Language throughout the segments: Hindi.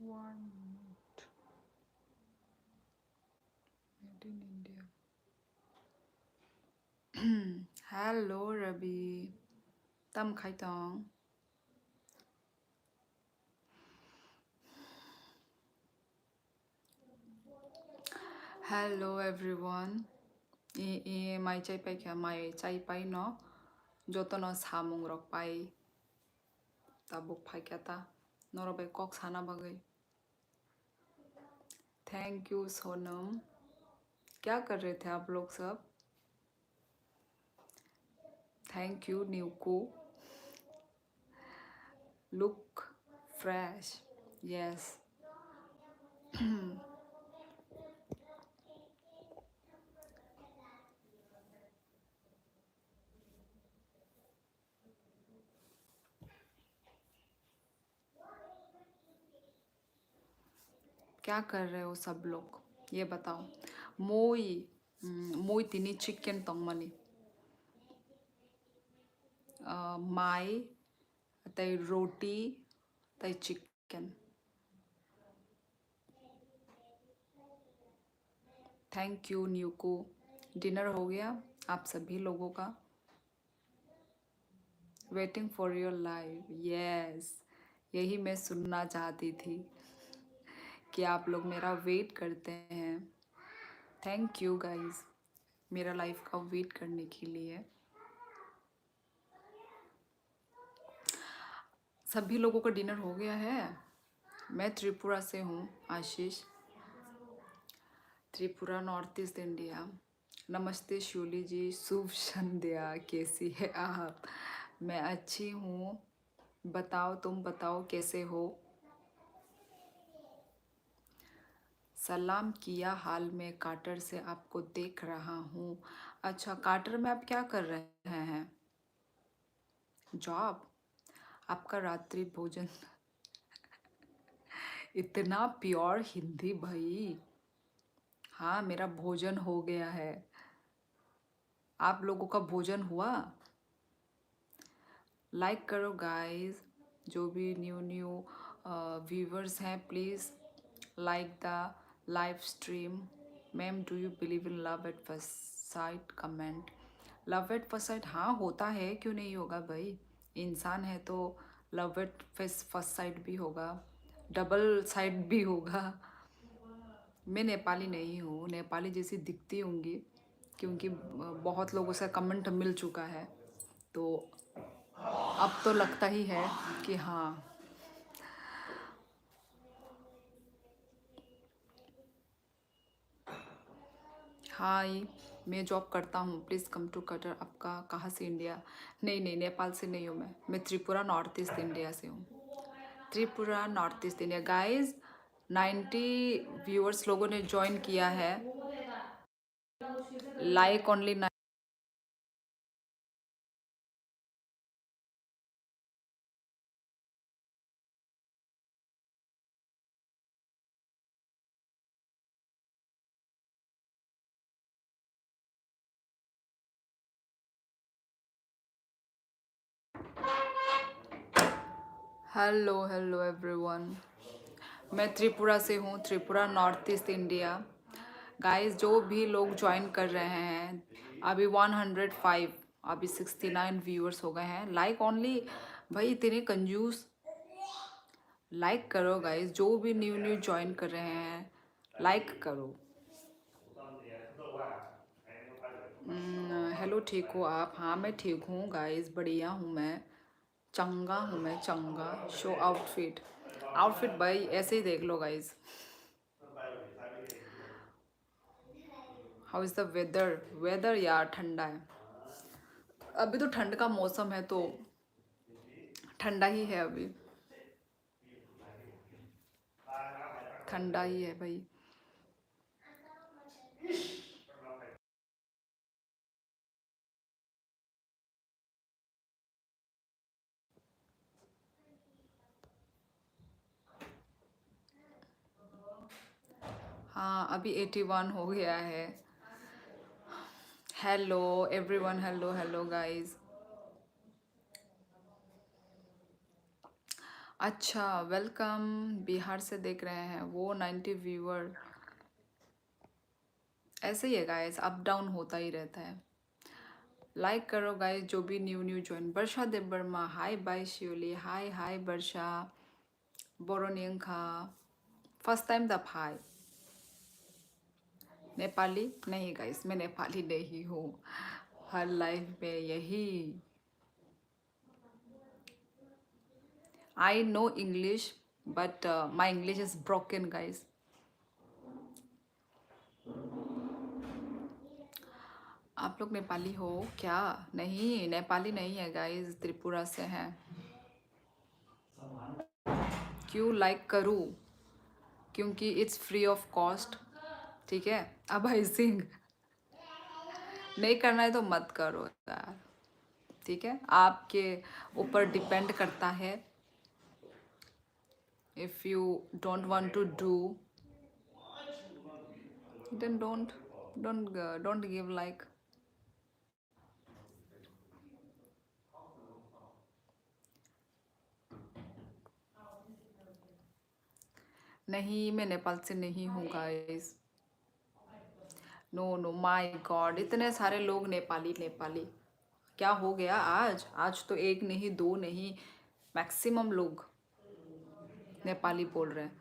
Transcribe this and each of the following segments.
1 minute. Made in India. Hello Rabi. Tâm khai tong. Hello everyone. Mai chai pai kya mai chai pai no. Joto no samung rok pai. Tabuk pai kya ta. Noro bai kok sana bagai. Thank you Sonam. क्या कर रहे थे आप लोग सब? थैंक यू न्यूको. Look fresh. यस. क्या कर रहे हो सब लोग ये बताओ. मोई मोई तिनी चिकन तंगमनी. माई तई रोटी तई चिकन. थैंक यू न्यूको. डिनर हो गया आप सभी लोगों का. Waiting for your live. Yes. यही मैं सुनना चाहती थी कि आप लोग मेरा वेट करते हैं. थैंक यू गाइस मेरा लाइफ का वेट करने के लिए. सभी लोगों का डिनर हो गया है. मैं त्रिपुरा से हूँ Ashish. Tripura north east India. नमस्ते शूली जी. शुभ संध्या. कैसी है आप? मैं अच्छी हूँ. बताओ तुम बताओ कैसे हो. सलाम किया हाल में काटर से आपको देख रहा हूँ. अच्छा काटर में आप क्या कर रहे हैं? जॉब. आपका रात्रि भोजन. इतना प्योर हिंदी भाई. हाँ मेरा भोजन हो गया है. आप लोगों का भोजन हुआ? लाइक करो गाइस. जो भी न्यू व्यूवर्स हैं please like the live stream. Ma'am do you believe in love at first sight? Comment. Love at first sight हाँ होता है. क्यों नहीं होगा भाई. इंसान है तो लव एट फर्स्ट साइट भी होगा. डबल साइड भी होगा. मैं नेपाली नहीं हूँ. नेपाली जैसी दिखती होंगी क्योंकि बहुत लोगों से कमेंट मिल चुका है. तो अब तो लगता ही है कि हाँ. हाय मैं जॉब करता हूँ. Please come to cutter. आपका कहाँ से? इंडिया. नहीं नहीं नेपाल से नहीं हूँ. मैं त्रिपुरा नॉर्थ ईस्ट इंडिया से हूँ. Tripura north east India. Guys 90 viewers लोगों ने ज्वाइन किया है. Like only. Hello hello everyone. मैं त्रिपुरा से हूँ. Tripura north east India. Guys जो भी लोग ज्वाइन कर रहे हैं अभी 105 अभी 69 व्यूअर्स हो गए हैं. Like only. भाई इतने कंजूस. लाइक करो गाइस. जो भी न्यू न्यू ज्वाइन कर रहे हैं लाइक करो. हेलो ठीक हो आप? हाँ मैं ठीक हूँ गाइस. बढ़िया हूँ मैं. चंगा हूँ मैं चंगा. Show outfit. आउटफिट भाई ऐसे ही देख लो guys. How is the weather? Weather यार ठंडा है. अभी तो ठंड का मौसम है तो ठंडा ही है अभी. ठंडा ही है भाई. हाँ अभी 81 हो गया है. Hello everyone. Hello hello guys. अच्छा, वेलकम। बिहार से देख रहे हैं वो 90 व्यूअर। ऐसे ही है गाइस, अप डाउन होता ही रहता है। लाइक करो गाइस जो भी new new join. Varsha Dev Varma, hi bye Shivali, hi hi Varsha. बोरोनियंखा, first time the hi. Nepali नहीं गाइस, मैं नेपाली नहीं हूँ। हर लाइफ में यही। I know English but my English is broken guys. आप लोग नेपाली हो क्या? नहीं, नेपाली नहीं है गाइस, त्रिपुरा से हैं। क्यों लाइक करूँ? क्योंकि इट्स फ्री ऑफ कॉस्ट। ठीक है, अब आई सिंग। नहीं करना है तो मत करो यार। ठीक है, आपके ऊपर डिपेंड करता है। If you don't want to do then don't give like. नहीं, मैं नेपाल से नहीं हूँ guys. No no, my God, इतने सारे लोग नेपाली नेपाली। क्या हो गया आज? आज तो एक नहीं, दो नहीं, मैक्सिमम लोग नेपाली बोल रहे हैं।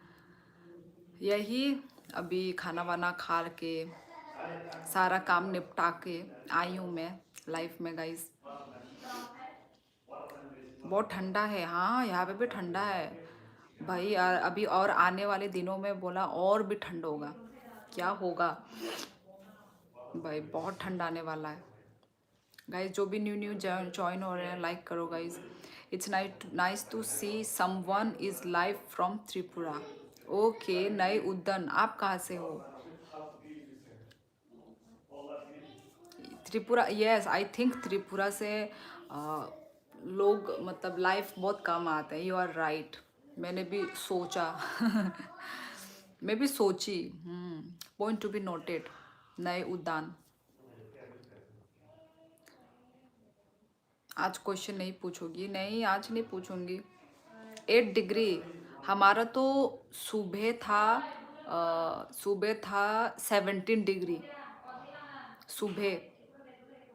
यही अभी खाना वाना खा के सारा काम निपटा के आई हूँ मैं लाइफ में गाइस। बहुत ठंडा है, हाँ यहाँ पे भी ठंडा है भाई। अभी और आने वाले दिनों में बोला और भी ठंड होगा। क्या होगा भाई, बहुत ठंड आने वाला है गाइस। जो भी न्यू न्यू ज्वाइन हो रहे हैं, लाइक करो guys. It's nice to see someone is live from Tripura. Okay, नए उद्दन, आप कहाँ से हो? Tripura, yes I think Tripura से लोग मतलब लाइफ बहुत कम आते हैं। यू आर राइट, मैंने भी सोचा। मैं भी सोची। Point to be noted. नए उद्यान। आज क्वेश्चन नहीं पूछोगी? नहीं, आज नहीं पूछूंगी। 8 डिग्री हमारा तो सुबह था। सुबह था 17 डिग्री सुबह।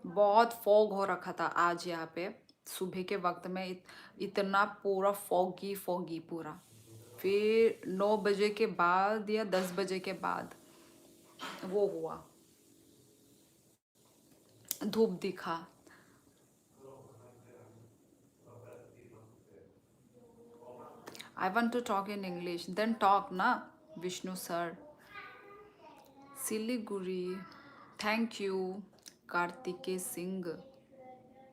बहुत फॉग हो रखा था आज यहाँ पे। सुबह के वक्त में इतना पूरा फॉगी फॉगी पूरा। फिर 9 बजे के बाद या 10 बजे के बाद वो हुआ, धूप दिखा। I want to talk in English, then talk ना Vishnu sir. Siliguri, thank you Kartikeya Singh.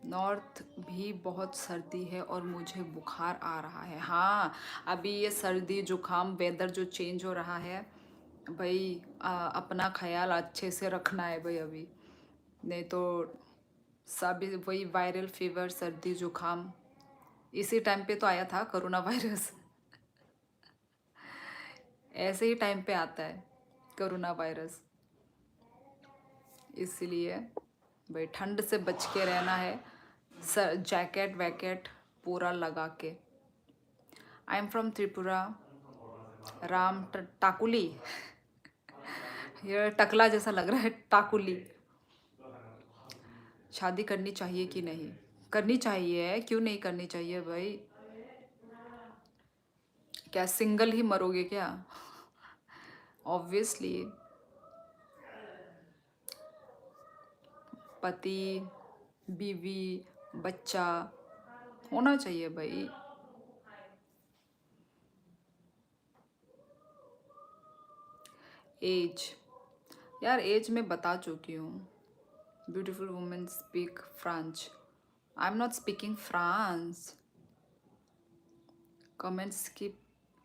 North भी बहुत सर्दी है और मुझे बुखार आ रहा है। हाँ, अभी ये सर्दी जुकाम वेदर जो चेंज हो रहा है भाई, अपना ख्याल अच्छे से रखना है भाई अभी। नहीं तो सब वही वायरल फीवर, सर्दी जुकाम। इसी टाइम पे तो आया था कोरोना वायरस। ऐसे ही टाइम पे आता है कोरोना वायरस। इसलिए भाई ठंड से बच के रहना है। सर जैकेट वैकेट पूरा लगा के। I am from Tripura. टाकुली। ये टकला जैसा लग रहा है, टाकुली। शादी करनी चाहिए कि नहीं? करनी चाहिए, क्यों नहीं करनी चाहिए भाई? क्या सिंगल ही मरोगे क्या? ऑब्वियसली पति, बीवी, बच्चा होना चाहिए भाई। एज, यार एज मैं बता चुकी हूँ। Beautiful women speak French. I am not speaking France. Comments की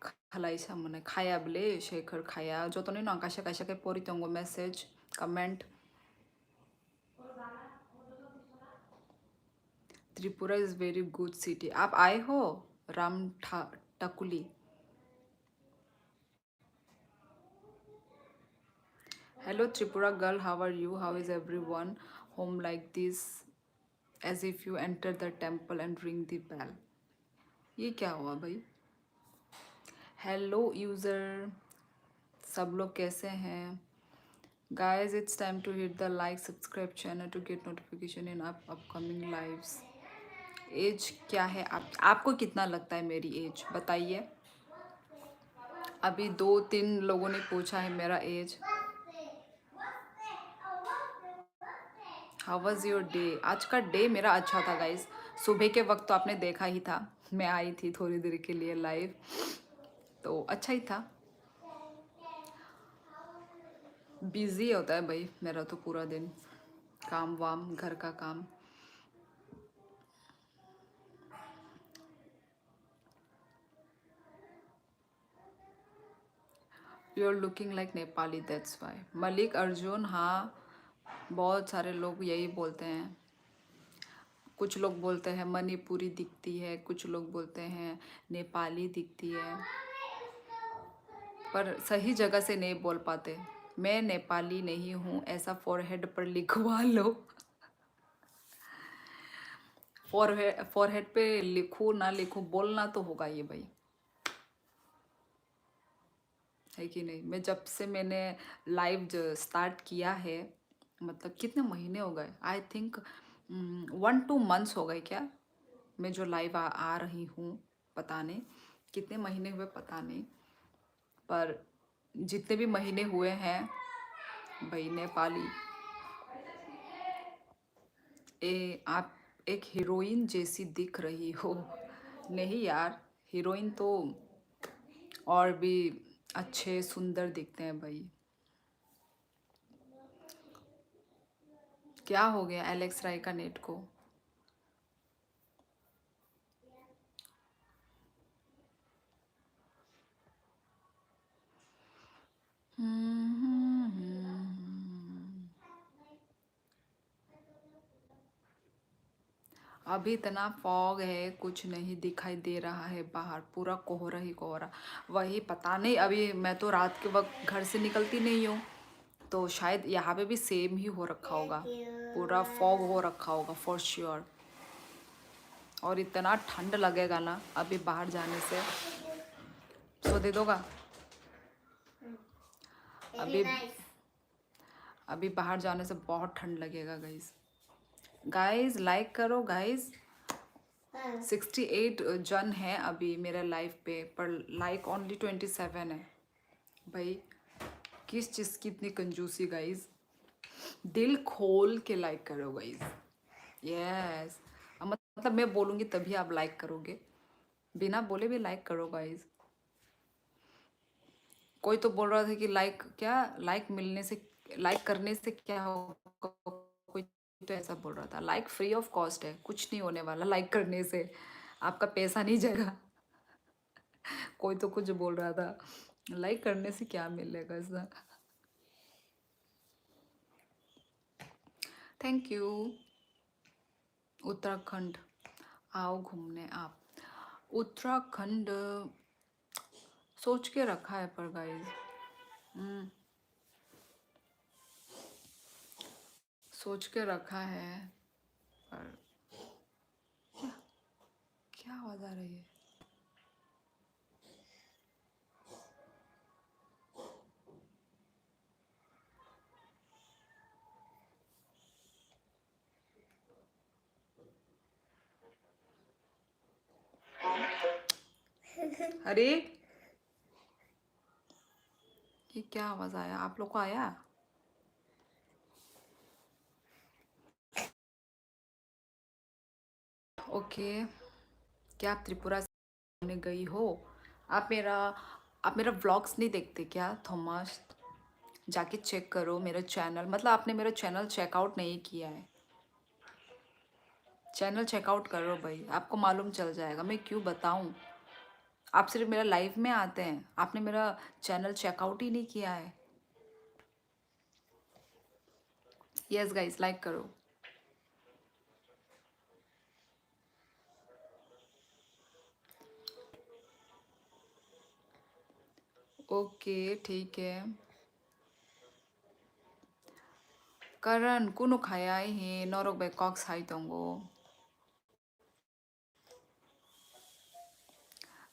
खालाइसा मने खाया बोले शेखर खाया जो तो नहीं ना काशा काशा के पोरी तंगो message comment. Tripura is very good city. आप आए हो टकुली? Hello Tripura girl, how are you? How is everyone? Home like this as if you enter the temple and ring the bell. ये क्या हुआ भाई? हेलो यूज़र, सब लोग कैसे हैं? Guys, it's time to hit the like subscribe channel to get notification in upcoming lives. Age क्या है आपको कितना लगता है मेरी एज बताइए। अभी 2-3 लोगों ने पूछा है मेरा age. How was your day? आज का डे मेरा अच्छा था गाइस। सुबह के वक्त तो आपने देखा ही था, मैं आई थी थोड़ी देर के लिए लाइव, तो अच्छा ही था। बिजी होता है भाई मेरा तो पूरा दिन, काम वाम, घर का काम। You are looking like Nepali, that's why. Malik Arjun, हाँ बहुत सारे लोग यही बोलते हैं। कुछ लोग बोलते हैं मणिपुरी दिखती है, कुछ लोग बोलते हैं नेपाली दिखती है, पर सही जगह से नहीं बोल पाते। मैं नेपाली नहीं हूँ ऐसा फॉरहेड पर लिखवा लो। फॉरहेड पे लिखूँ ना लिखूँ, बोलना तो होगा ये भाई, है कि नहीं। मैं जब से मैंने लाइव स्टार्ट किया है, मतलब कितने महीने हो गए, आई थिंक 1-2 मंथ्स हो गए क्या, मैं जो लाइव आ रही हूँ। पता नहीं कितने महीने हुए, पता नहीं, पर जितने भी महीने हुए हैं भाई, नेपाली। आप एक हीरोइन जैसी दिख रही हो। नहीं यार, हीरोइन तो और भी अच्छे सुंदर दिखते हैं भाई। क्या हो गया एलेक्स राय का नेट को? अभी इतना फॉग है, कुछ नहीं दिखाई दे रहा है, बाहर पूरा कोहरा ही कोहरा। वही पता नहीं, अभी मैं तो रात के वक्त घर से निकलती नहीं हूँ, तो शायद यहाँ पे भी सेम ही हो रखा होगा, पूरा फॉग हो रखा होगा फॉर श्योर। और इतना ठंड लगेगा ना अभी बाहर जाने से। सो दे दोगा? अभी अभी बाहर जाने से बहुत ठंड लगेगा गाइज। गाइज लाइक करो गाइज। 68 जन है अभी मेरे लाइव पे, पर लाइक ओनली 27 है भाई। किस चीज़ की इतनी कंजूसी गाइज? दिल खोल के लाइक करो गाइज। यस, मतलब मैं बोलूँगी तभी आप लाइक करोगे, बिना बोले भी लाइक करो गाइज। कोई तो बोल रहा था कि लाइक क्या, लाइक मिलने से, लाइक करने से क्या होगा, कोई तो ऐसा बोल रहा था। लाइक फ्री ऑफ कॉस्ट है, कुछ नहीं होने वाला लाइक करने से, आपका पैसा नहीं जाएगा। कोई तो कुछ बोल रहा था, लाइक करने से क्या मिलेगा ऐसा। Thank you. उत्तराखंड आओ घूमने आप। उत्तराखंड सोच के रखा है पर गाइस, सोच के रखा है, पर क्या क्या आवाज आ रही है? अरे ये क्या आवाज आया? आप लोग को आया? ओके। क्या आप त्रिपुरा से घूमने गई हो? आप मेरा आप मेरा व्लॉग्स नहीं देखते क्या थॉमस? जाके चेक करो मेरा चैनल, मतलब आपने मेरा चैनल चेकआउट नहीं किया है। चैनल चेकआउट करो भाई, आपको मालूम चल जाएगा, मैं क्यों बताऊं। आप सिर्फ मेरा लाइव में आते हैं, आपने मेरा चैनल चेकआउट ही नहीं किया है। यस गाइस, लाइक करो। ओके ठीक है। करण कुनो खाया ही नरक बे कॉक्स हाई तंगो।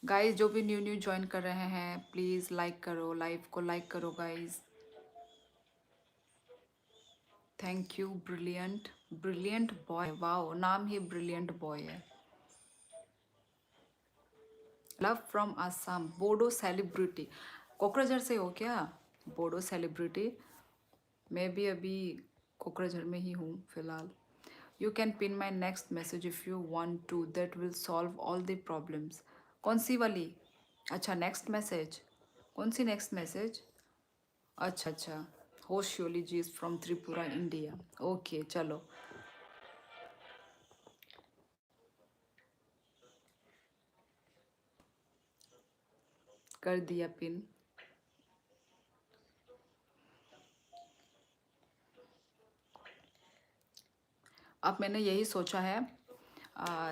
गाइस जो भी न्यू न्यू ज्वाइन कर रहे हैं प्लीज़ लाइक करो, लाइव को लाइक करो guys. Thank you. Brilliant, brilliant boy, wow नाम ही ब्रिलियंट बॉय है। Love from Assam, Bodo celebrity. Kokrajhar से हो क्या? बोडो सेलिब्रिटी। मैं भी अभी कोकराझार में ही हूँ फिलहाल। You can pin my next message if you want to, that will solve all the problems. कौन सी वाली? अच्छा नेक्स्ट मैसेज, कौन सी नेक्स्ट मैसेज? अच्छा अच्छा, हो Shyoli ji is from Tripura India. Okay चलो, कर दिया पिन। अब मैंने यही सोचा है,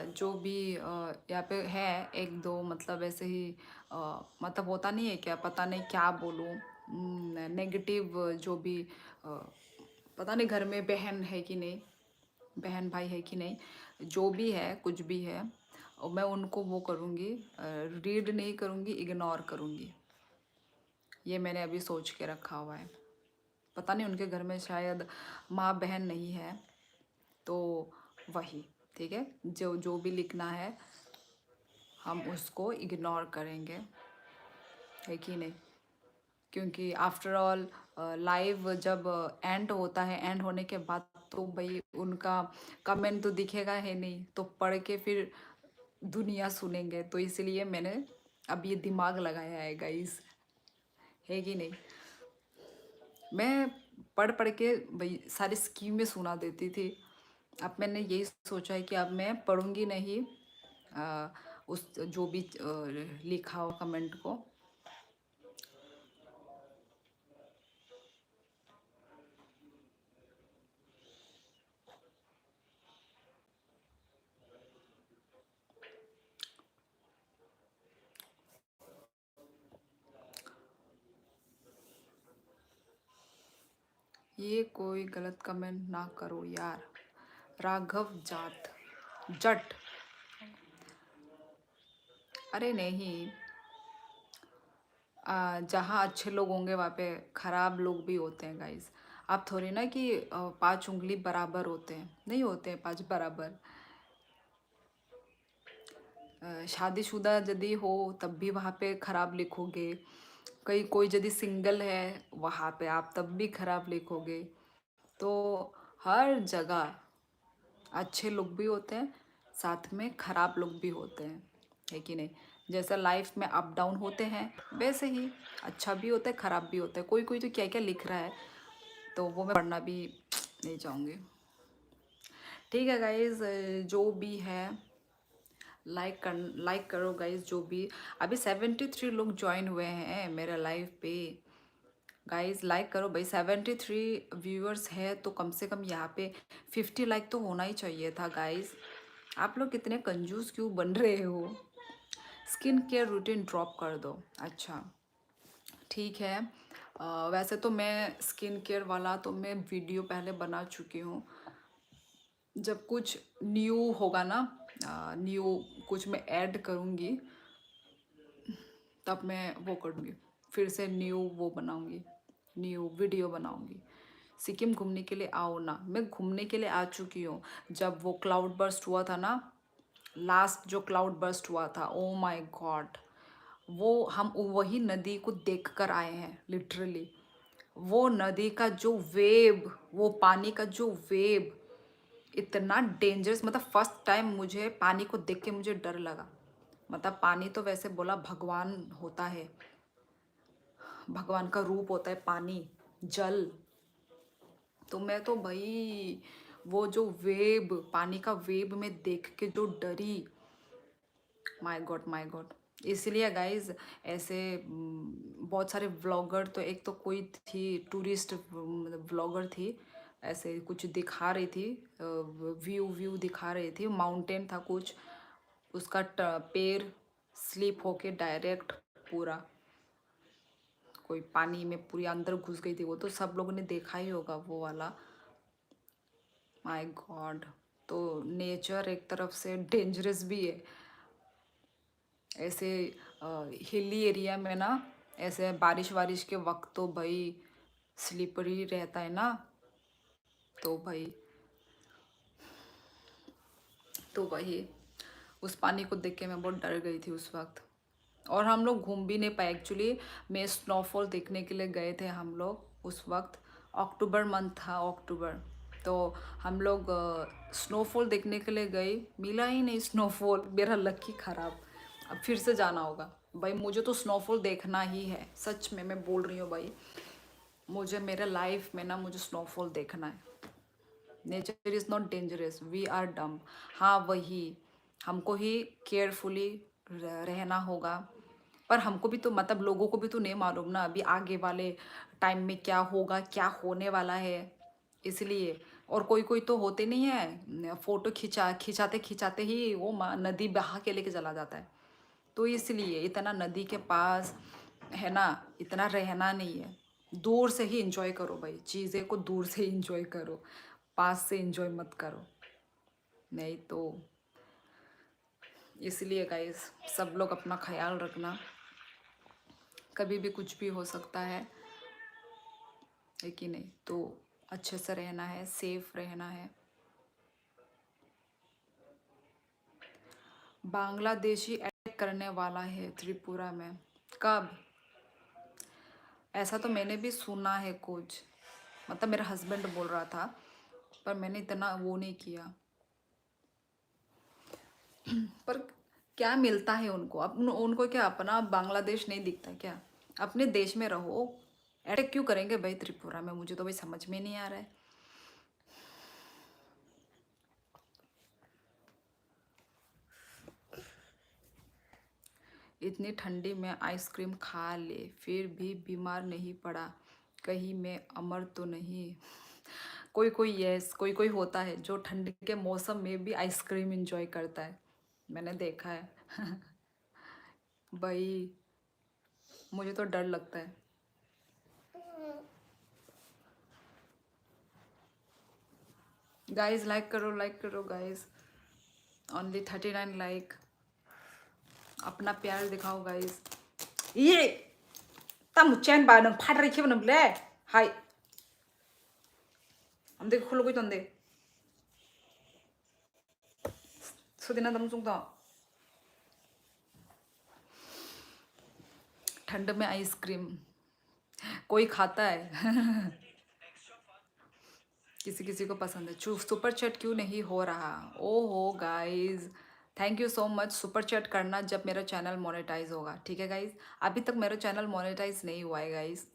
जो भी यहाँ पे है एक दो मतलब ऐसे ही मतलब होता नहीं है क्या, पता नहीं क्या बोलूँ, नेगेटिव जो भी पता नहीं घर में बहन है कि नहीं, बहन भाई है कि नहीं, जो भी है कुछ भी है, और मैं उनको वो करूँगी, रीड नहीं करूँगी, इग्नोर करूँगी। ये मैंने अभी सोच के रखा हुआ है। पता नहीं उनके घर में शायद माँ बहन नहीं है, तो वही ठीक है, जो जो भी लिखना है हम उसको इग्नोर करेंगे, है कि नहीं? क्योंकि आफ्टर ऑल लाइव जब एंड होता है, एंड होने के बाद तो भाई उनका कमेंट तो दिखेगा है नहीं, तो पढ़ के फिर दुनिया सुनेंगे, तो इसलिए मैंने अब ये दिमाग लगाया है गाइस, है कि नहीं? मैं पढ़ पढ़ के भाई सारी स्कीमें सुना देती थी। अब मैंने यही सोचा है कि अब मैं पढ़ूंगी नहीं उस जो भी लिखा हो कमेंट को। ये कोई गलत कमेंट ना करो यार। राघव जाट, जट, अरे नहीं, जहाँ अच्छे लोग होंगे वहाँ पे खराब लोग भी होते हैं गाइस। आप थोड़ी ना कि पांच उंगली बराबर होते हैं, नहीं होते हैं पांच बराबर। शादीशुदा यदि हो तब भी वहाँ पे खराब लिखोगे, कहीं कोई यदि सिंगल है वहाँ पे आप तब भी खराब लिखोगे। तो हर जगह अच्छे लोग भी होते हैं, साथ में खराब लोग भी होते हैं, है कि नहीं? जैसा लाइफ में अप डाउन होते हैं वैसे ही अच्छा भी होता है खराब भी होता है। कोई कोई तो क्या क्या लिख रहा है, तो वो मैं पढ़ना भी नहीं चाहूँगी। ठीक है गाइज, जो भी है लाइक करो गाइज। जो भी अभी 73 लोग ज्वाइन हुए हैं मेरे लाइव पे, गाइज लाइक करो भाई। 73 व्यूअर्स है तो कम से कम यहाँ पे 50 लाइक तो होना ही चाहिए था गाइज। आप लोग कितने कंजूस क्यों बन रहे हो? स्किन केयर रूटीन ड्रॉप कर दो, अच्छा ठीक है। वैसे तो मैं स्किन केयर वाला तो मैं वीडियो पहले बना चुकी हूँ। जब कुछ न्यू होगा ना, न्यू कुछ मैं ऐड करूँगी तब मैं वो करूँगी, फिर से न्यू वो बनाऊँगी, न्यू वीडियो बनाऊँगी। सिक्किम घूमने के लिए आओ ना, मैं घूमने के लिए आ चुकी हूँ। जब वो क्लाउड बर्स्ट हुआ था ना, लास्ट जो क्लाउड बर्स्ट हुआ था, ओ माय गॉड, वो हम वही नदी को देख कर आए हैं लिटरली। वो नदी का जो वेव, वो पानी का जो वेव इतना डेंजरस, मतलब फर्स्ट टाइम मुझे पानी को देख के मुझे डर लगा। मतलब पानी तो वैसे बोला भगवान होता है, भगवान का रूप होता है पानी, जल। तो मैं तो भाई वो जो वेब, पानी का वेब में देख के जो डरी, माय गॉड माय गॉड। इसलिए गाइज ऐसे बहुत सारे व्लॉगर, तो एक तो कोई थी टूरिस्ट व्लॉगर थी, ऐसे कुछ दिखा रही थी, व्यू व्यू दिखा रही थी, माउंटेन था कुछ, उसका पैर स्लिप होके डायरेक्ट पूरा कोई पानी में पूरी अंदर घुस गई थी। वो तो सब लोगों ने देखा ही होगा वो वाला, माय गॉड। तो नेचर एक तरफ से डेंजरस भी है, ऐसे हिली एरिया में ना, ऐसे बारिश वारिश के वक्त तो भाई स्लिपरी रहता है ना, तो भाई तो वही उस पानी को देख के मैं बहुत डर गई थी उस वक्त। और हम लोग घूम भी नहीं पाए एक्चुअली। मैं स्नोफॉल देखने के लिए गए थे हम लोग उस वक्त, अक्टूबर मंथ था, अक्टूबर। तो हम लोग स्नोफॉल देखने के लिए गए, मिला ही नहीं स्नोफॉल, मेरा लकी ख़राब। अब फिर से जाना होगा भाई, मुझे तो स्नोफॉल देखना ही है, सच में मैं बोल रही हूँ भाई। मुझे मेरे लाइफ में ना मुझे स्नोफॉल देखना है। Nature is not dangerous, we are dumb. हाँ वही, हमको ही केयरफुली रहना होगा। पर हमको भी तो मतलब लोगों को भी तो नहीं मालूम ना अभी आगे वाले टाइम में क्या होगा, क्या होने वाला है, इसलिए। और कोई कोई तो होते नहीं है, फोटो खिंचाते खिंचाते ही वो नदी बहा के लेके चला जाता है। तो इसलिए इतना नदी के पास है ना, इतना रहना नहीं है। दूर से ही इंजॉय करो भाई, चीज़ें को दूर से ही इंजॉय करो, पास से इंजॉय मत करो, नहीं तो। इसलिए गाइस सब लोग अपना ख्याल रखना, कभी भी कुछ भी हो सकता है कि नहीं। तो अच्छे से रहना है, सेफ रहना है। बांग्लादेशी अटैक करने वाला है त्रिपुरा में, कब? ऐसा तो मैंने भी सुना है कुछ, मतलब मेरा हस्बैंड बोल रहा था, पर मैंने इतना वो नहीं किया। पर क्या मिलता है उनको, उनको क्या अपना बांग्लादेश नहीं दिखता क्या? अपने देश में रहो, अटैक क्यों करेंगे भाई त्रिपुरा में? मुझे तो भाई समझ में नहीं आ रहा है। इतनी ठंडी में आइसक्रीम खा ले फिर भी बीमार नहीं पड़ा, कहीं मैं अमर तो नहीं? कोई कोई यस, कोई कोई होता है जो ठंड के मौसम में भी आइसक्रीम एंजॉय करता है, मैंने देखा है। भाई मुझे तो डर लगता है। गाइस लाइक करो गाइस, ओनली 39 लाइक। अपना प्यार दिखाओ गाइस। ये तम चैन बा नंग फाड़ रही नंगले हाय, हम देख खुल गई तंदे सुदिना दम सुंग ठंड में आइसक्रीम कोई खाता है? किसी किसी को पसंद है। सुपर चैट क्यों नहीं हो रहा? ओहो guys, thank you so much. Super chat करना जब मेरा चैनल मोनेटाइज होगा, ठीक है गाइस। अभी तक मेरा चैनल मोनेटाइज नहीं हुआ है गाइस,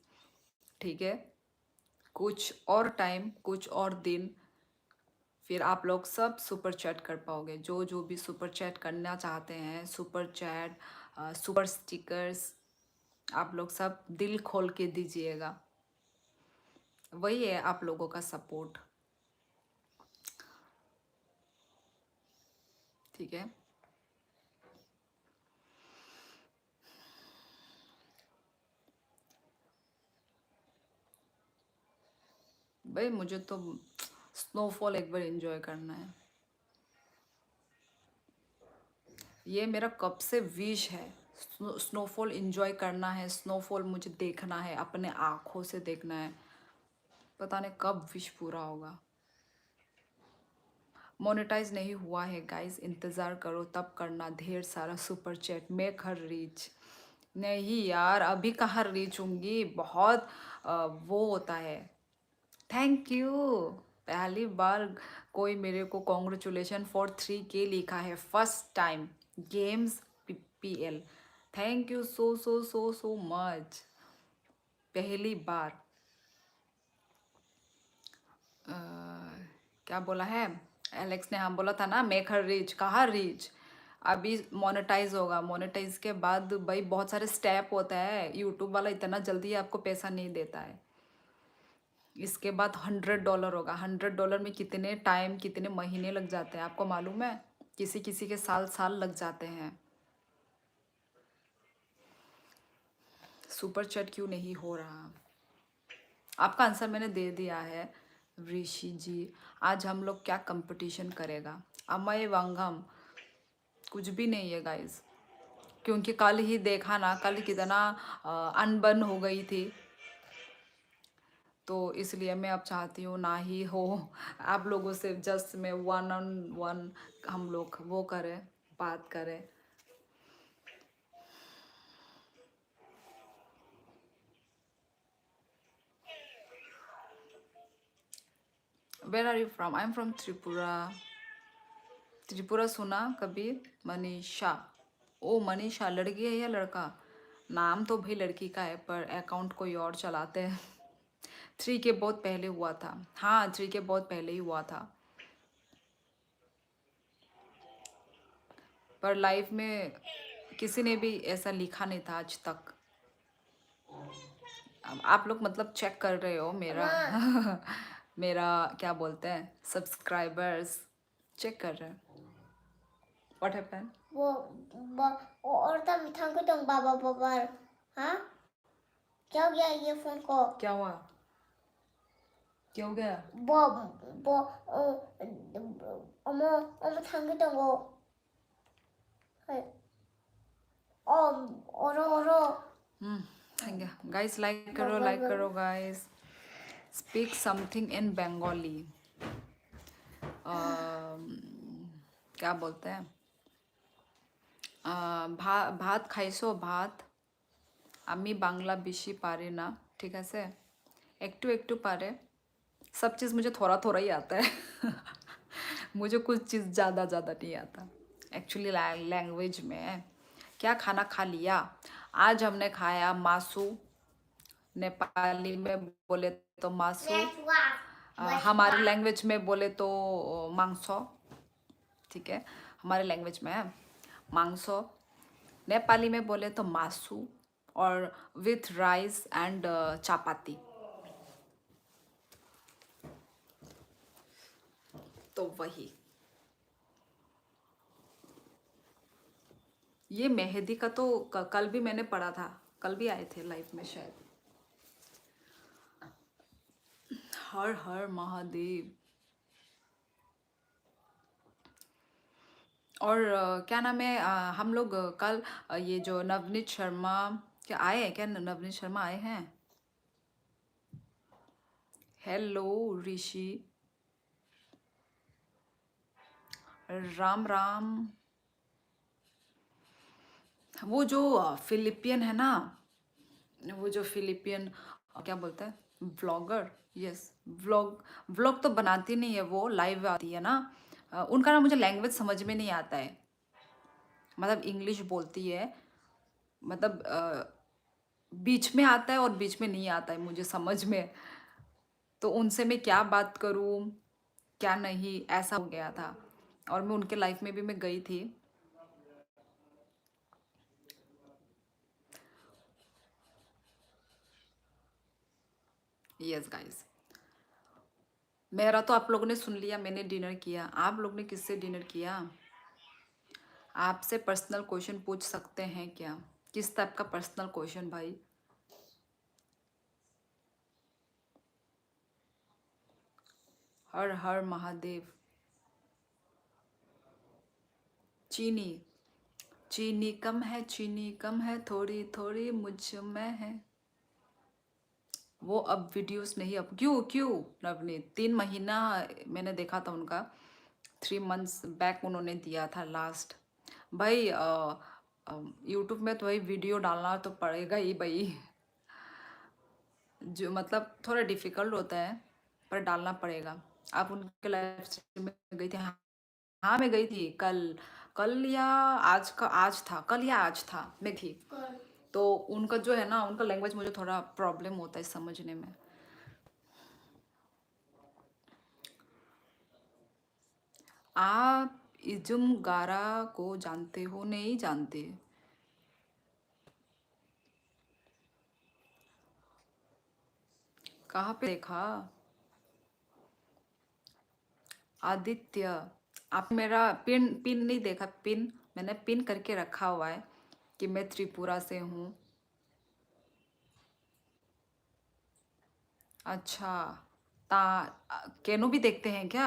ठीक है। कुछ और टाइम, कुछ और दिन, फिर आप लोग सब सुपर चैट कर पाओगे। जो जो भी सुपर चैट करना चाहते हैं, सुपर चैट, सुपर स्टिकर्स, आप लोग सब दिल खोल के दीजिएगा। वही है आप लोगों का सपोर्ट, ठीक है। भाई मुझे तो स्नोफॉल एक बार एंजॉय करना है, ये मेरा कब से विश है। स्नोफॉल एंजॉय करना है, स्नोफॉल मुझे देखना है, अपने आँखों से देखना है। पता नहीं कब विश पूरा होगा। मोनेटाइज नहीं हुआ है गाइस, इंतज़ार करो तब करना ढेर सारा super chat, make her reach. नहीं यार अभी कहाँ रीच होंगी, बहुत वो होता है। थैंक यू, पहली बार कोई मेरे को कॉन्ग्रेचुलेशन फॉर 3K लिखा है, first time games PL। Thank you so so so so much, पहली बार। अ, क्या बोला है एलेक्स ने? हम बोला था ना मेक हर रीच, कहाँ रीच? अभी मोनेटाइज होगा, मोनेटाइज के बाद भाई बहुत सारे स्टेप होता है, यूट्यूब वाला इतना जल्दी आपको पैसा नहीं देता है। इसके बाद $100 होगा। $100 में कितने टाइम, कितने महीने लग जाते हैं आपको मालूम है? किसी किसी के साल साल लग जाते हैं। सुपर चैट क्यों नहीं हो रहा? आपका आंसर मैंने दे दिया है ऋषि जी। आज हम लोग क्या कंपटीशन करेगा? अमय वांगम कुछ भी नहीं है गाइस, क्योंकि कल ही देखा ना, कल कितना अनबन हो गई थी, तो इसलिए मैं अब चाहती हूँ ना ही हो, आप लोगों से जस्ट मैं वन ऑन वन हम लोग वो करें, बात करें। Where are you from? I am from Tripura. Tripura सुना कभी? मनीषा। ओ मनीषा लड़की है या लड़का? नाम तो भाई लड़की का है, पर अकाउंट कोई और चलाते हैं। 3 के बहुत पहले हुआ था। हाँ, 3 के बहुत पहले ही हुआ था, पर लाइफ में किसी ने भी ऐसा लिखा नहीं था आज तक। अब आप लोग मतलब चेक कर रहे हो मेरा मेरा क्या बोलते हैं, सब्सक्राइबर्स चेक कर रहे हैं। What happen? और तब थैंक यू तुम बाबा बाबा। हाँ, क्या हो गया ये फोन को? क्या हुआ? क्या हो गया? बो बो अमो अमो थैंक यू तुम ओरो ओरो। थैंक यू गाइस, लाइक करो guys. Speak something in Bengali. क्या बोलते हैं, ভাত খাইছো? ভাত? আমি বাংলা বেশি পারি না, ঠিক আছে, একটু একটু पारे। सब चीज़ मुझे थोड़ा थोड़ा ही आता है मुझे कुछ चीज़ ज़्यादा ज़्यादा नहीं आता एक्चुअली लैंग्वेज में। क्या खाना खा लिया? आज हमने खाया मासू। नेपाली में बोले तो मासू, हमारे लैंग्वेज में बोले तो मांसो, ठीक है, हमारे लैंग्वेज में है मांसो, नेपाली में बोले तो मासू, और विथ राइस एंड चापाती। तो वही, ये मेहंदी का तो कल भी मैंने पढ़ा था, कल भी आए थे लाइव में शायद। हर हर महादेव। और क्या नाम है, हम लोग कल ये जो नवनीत शर्मा क्या आए हैं क्या? नवनीत शर्मा आए हैं? हेलो ऋषि, राम राम। वो जो फिलिपियन है ना, वो जो फिलिपियन क्या बोलता है, व्लॉगर, यस, व्लॉग, व्लॉग तो बनाती नहीं है वो, लाइव आती है ना। उनका ना मुझे लैंग्वेज समझ में नहीं आता है, मतलब इंग्लिश बोलती है, मतलब बीच में आता है और बीच में नहीं आता है मुझे समझ में, तो उनसे मैं क्या बात करूं क्या नहीं, ऐसा हो गया था। और मैं उनके लाइफ में भी मैं गई थी। यस गाइस, मेरा तो आप लोगों ने सुन लिया, मैंने डिनर किया। आप लोग ने किससे डिनर किया? आपसे पर्सनल क्वेश्चन पूछ सकते हैं क्या? किस टाइप का पर्सनल क्वेश्चन भाई? हर हर महादेव। चीनी, चीनी कम है, चीनी कम है, थोड़ी थोड़ी मुझ में है। वो अब वीडियोस नहीं, अब क्यों क्यों नवनीत? 3 महीना मैंने देखा था उनका, 3 मंथ्स बैक उन्होंने दिया था लास्ट। भाई यूट्यूब में तो भाई वीडियो डालना तो पड़ेगा ही भाई, जो मतलब थोड़ा डिफिकल्ट होता है, पर डालना पड़ेगा। आप उनके लाइव स्ट्रीम में गई थी? हाँ मैं गई थी कल, कल या आज का, आज था, कल या आज था, मैं थी। तो उनका जो है ना, उनका लैंग्वेज मुझे थोड़ा प्रॉब्लम होता है समझने में। आप इजुम गारा को जानते हो? नहीं जानते। कहाँ पे देखा? आदित्य, आप मेरा पिन पिन नहीं देखा? पिन मैंने पिन करके रखा हुआ है कि मैं त्रिपुरा से हूँ। अच्छा, ता केनो भी देखते हैं क्या?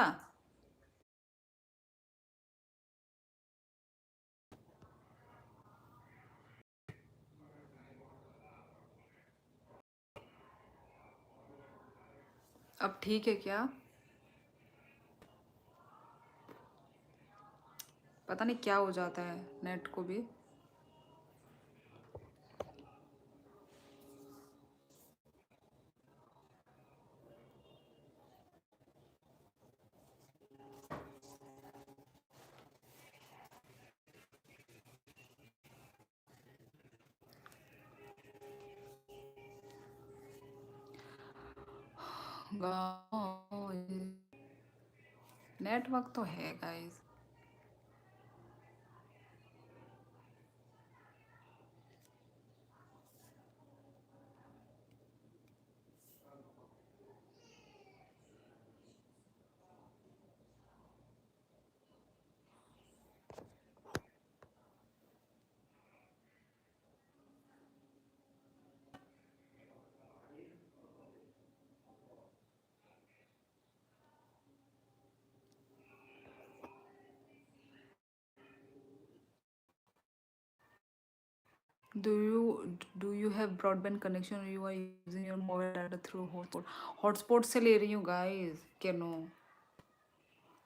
अब ठीक है क्या? पता नहीं क्या हो जाता है नेट को भी। नेटवर्क तो है guys. Do you have broadband connection or you are using your mobile data through hotspot? Hotspot से ले रही हूँ गाइस, कैनो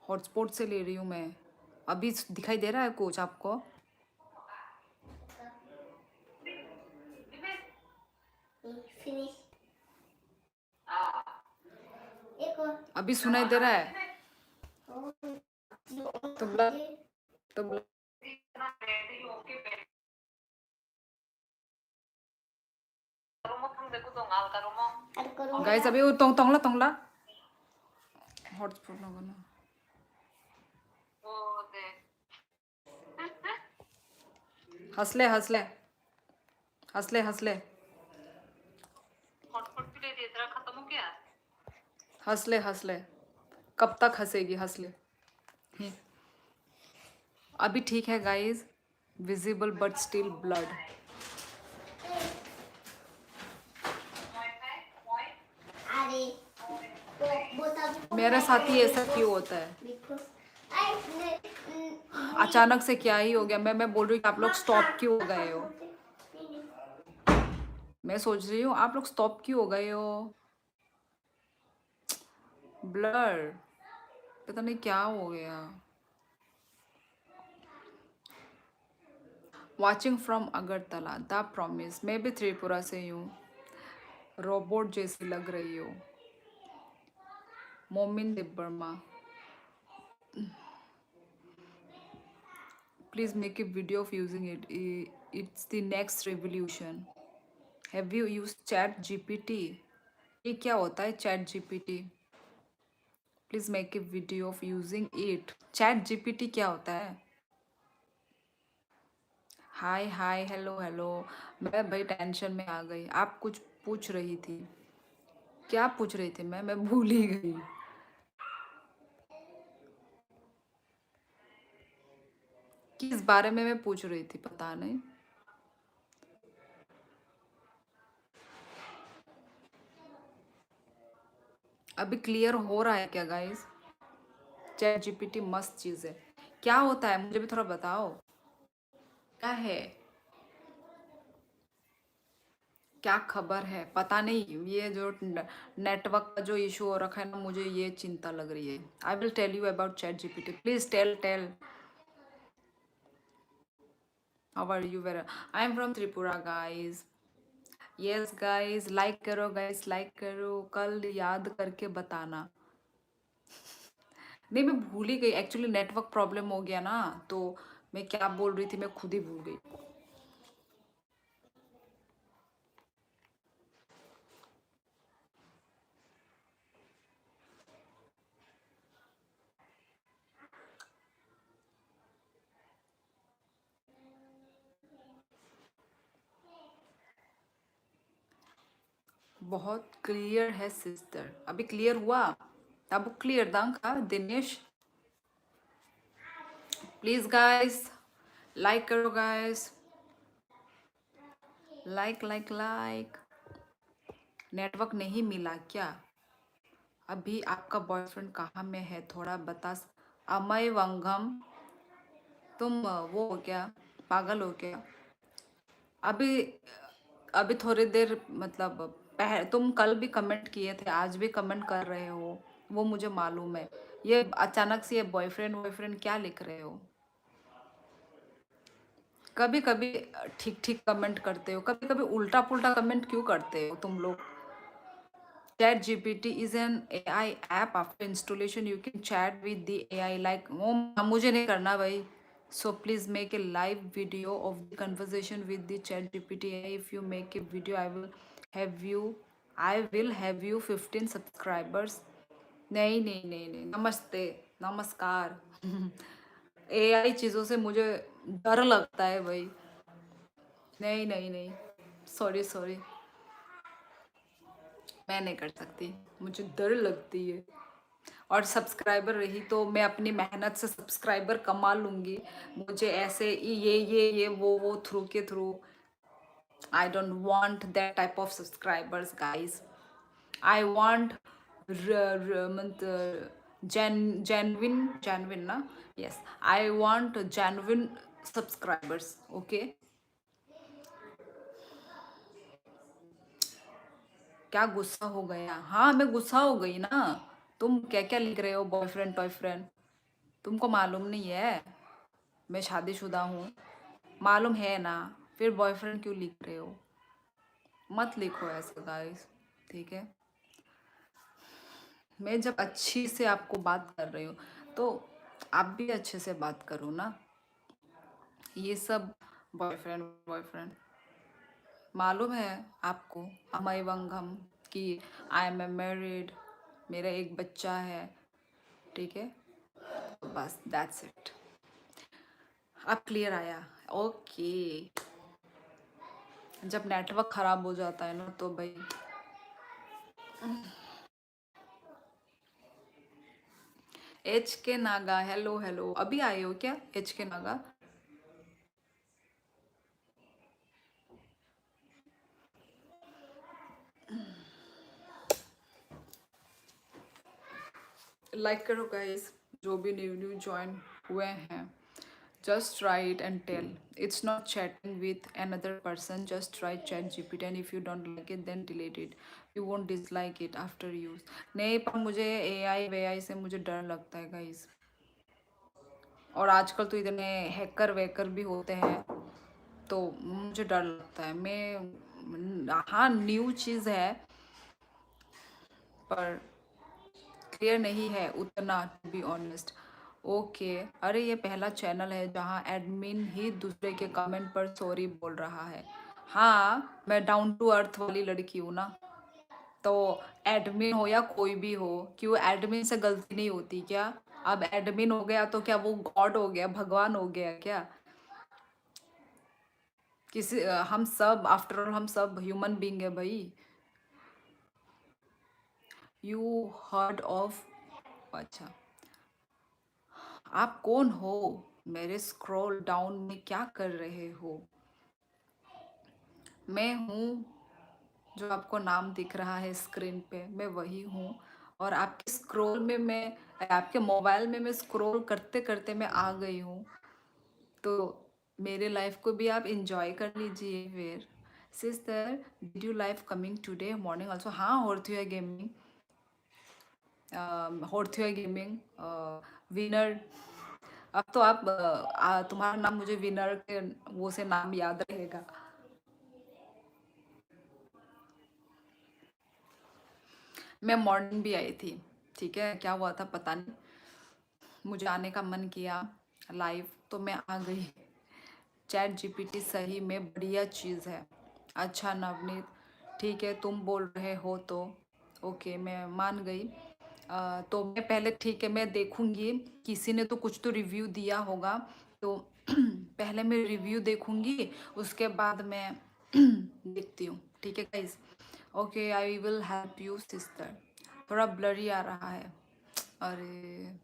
हॉटस्पॉट से ले रही हूँ मैं। अभी दिखाई दे रहा है कुछ आपको? फिनिश। एक और। अभी सुनाई दे रहा है? तुमला तुमला गाइस अभी वो तोंगला तोंगला हॉटस्पॉट लगाना। हंसले हंसले हंसले हंसले हंसले हंसले कब तक हंसेगी? हंसले। अभी ठीक है guys, visible but still blood. अरे वो तब मेरे साथ ही ऐसा क्यों होता है? अचानक से क्या ही हो गया? मैं बोल रही हूँ कि आप लोग स्टॉप क्यों हो गए हो? मैं सोच रही हूँ आप लोग स्टॉप क्यों हो गए हो? ब्लर, पता नहीं क्या हो गया। Watching from Agartala, the promise. मैं भी त्रिपुरा से ही हूँ। रोबोट जैसी लग रही हो। मोमिन Debbarma, please make a video of using it. It's the next revolution. Have you used chat gpt? ये क्या होता है chat gpt? Please make a video of using it. Chat GPT क्या होता है? हाय हाय हेलो हेलो। मैं भाई टेंशन में आ गई। आप कुछ पूछ रही थी, क्या पूछ रही थी? मैं भूल ही गई। किस बारे में मैं पूछ रही थी पता नहीं। अभी क्लियर हो रहा है क्या गाइस? चैट जीपीटी मस्त चीज है। क्या होता है मुझे भी थोड़ा बताओ, क्या है? क्या खबर है? पता नहीं, ये जो नेटवर्क का जो इशू हो रखा है ना, मुझे ये चिंता लग रही है। I will tell you about ChatGPT. Please tell tell. How are you? Where I am from Tripura guys. Yes guys, like करो गाइज, लाइक करो। कल याद करके बताना। नहीं, मैं भूल ही गई एक्चुअली, नेटवर्क प्रॉब्लम हो गया ना, तो मैं क्या बोल रही थी मैं खुद ही भूल गई। बहुत क्लियर है सिस्टर। अभी क्लियर हुआ? अब क्लियर दांका दिनेश। प्लीज गाइस लाइक करो guys, like like like. Network नहीं मिला क्या? अभी आपका बॉयफ्रेंड कहाँ में है थोड़ा बता। अमय वंगम, तुम वो हो क्या, पागल हो क्या? अभी अभी थोड़ी देर मतलब तुम कल भी कमेंट किए थे, आज भी कमेंट कर रहे हो, वो मुझे मालूम है। ये अचानक से ये बॉयफ्रेंड बॉयफ्रेंड क्या लिख रहे हो? कभी कभी ठीक ठीक कमेंट करते हो, कभी कभी उल्टा पुल्टा कमेंट क्यों करते हो तुम लोग? Chat GPT is an AI app. After installation, you can chat with the AI. Like, oh, मुझे नहीं करना भाई. So please make a live video of the conversation with the Chat GPT AI. If you make a video, have you. I will have you 15 subscribers. नहीं नहीं नहीं नहीं, नमस्ते, नमस्कार। AI चीज़ों से मुझे डर लगता है भाई। नहीं नहीं नहीं, सॉरी सॉरी, मैं नहीं कर सकती, मुझे डर लगती है। और सब्सक्राइबर रही तो मैं अपनी मेहनत से सब्सक्राइबर कमा लूंगी। मुझे ऐसे ये वो थ्रू के through, I don't want that type of subscribers guys. I want genuine genuine ना, yes, I want genuine subscribers, okay. क्या गुस्सा हो गया? हाँ मैं गुस्सा हो गई ना। तुम क्या क्या लिख रहे हो, बॉयफ्रेंड टॉयफ्रेंड? तुमको मालूम नहीं है मैं शादीशुदा हूँ? मालूम है ना, फिर बॉयफ्रेंड क्यों लिख रहे हो? मत लिखो ऐसे गाइस, ठीक है? मैं जब अच्छी से आपको बात कर रही हूँ तो आप भी अच्छे से बात करो ना। ये सब बॉयफ्रेंड बॉयफ्रेंड, मालूम है आपको अमैवंगम कि आई एम ए मैरिड, मेरा एक बच्चा है, ठीक है? तो बस दैट्स इट। अब क्लियर आया? ओके। जब नेटवर्क खराब हो जाता है ना तो भाई। एच के नागा, हेलो हेलो, अभी आए हो क्या एच के नागा? लाइक करो गाइस, जो भी न्यू न्यू ज्वाइन हुए हैं। Just write and tell, it's not chatting with another person, just write ChatGPT and if you don't like it then delete it, you won't dislike it after use. नहीं पर मुझे एआई वेआई से मुझे डर लगता है गाइस। और आजकल तो इतने हैकर वैकर भी होते हैं तो मुझे डर लगता है। मैं, हाँ न्यू चीज़ है पर क्लियर नहीं है उतना, टू बी ऑनेस्ट। ओके, अरे ये पहला चैनल है जहाँ एडमिन ही दूसरे के कमेंट पर सॉरी बोल रहा है। हाँ मैं डाउन टू अर्थ वाली लड़की हूँ ना। तो एडमिन हो या कोई भी हो, क्यों एडमिन से गलती नहीं होती क्या? अब एडमिन हो गया तो क्या वो गॉड हो गया, भगवान हो गया क्या? किसी हम सब आफ्टर ऑल हम सब ह्यूमन बीइंग है भाई। यू हर्ड ऑफ, अच्छा, आप कौन हो? मेरे स्क्रॉल डाउन में क्या कर रहे हो? मैं हूँ जो आपको नाम दिख रहा है स्क्रीन पे, मैं वही हूँ। और आपके स्क्रॉल में मैं, आपके मोबाइल में मैं स्क्रॉल करते करते मैं आ गई हूँ। तो मेरे लाइफ को भी आप इंजॉय कर लीजिए फिर। Sister, did you life coming today morning also? हाँ होर्थ्यू गेमिंग, होर्थ्यू गेमिंग विनर। अब तो आप तुम्हारा नाम मुझे विनर के वो से नाम याद रहेगा। मैं मॉर्निंग भी आई थी, ठीक है? क्या हुआ था पता नहीं, मुझे आने का मन किया लाइव तो मैं आ गई। चैट जीपीटी सही में बढ़िया चीज़ है। अच्छा नवनीत, ठीक है तुम बोल रहे हो तो ओके मैं मान गई। तो मैं पहले, ठीक है मैं देखूंगी, किसी ने तो कुछ तो रिव्यू दिया होगा तो पहले मैं रिव्यू देखूंगी, उसके बाद मैं देखती हूँ, ठीक है guys? Okay I will help you sister. थोड़ा ब्लरी आ रहा है, अरे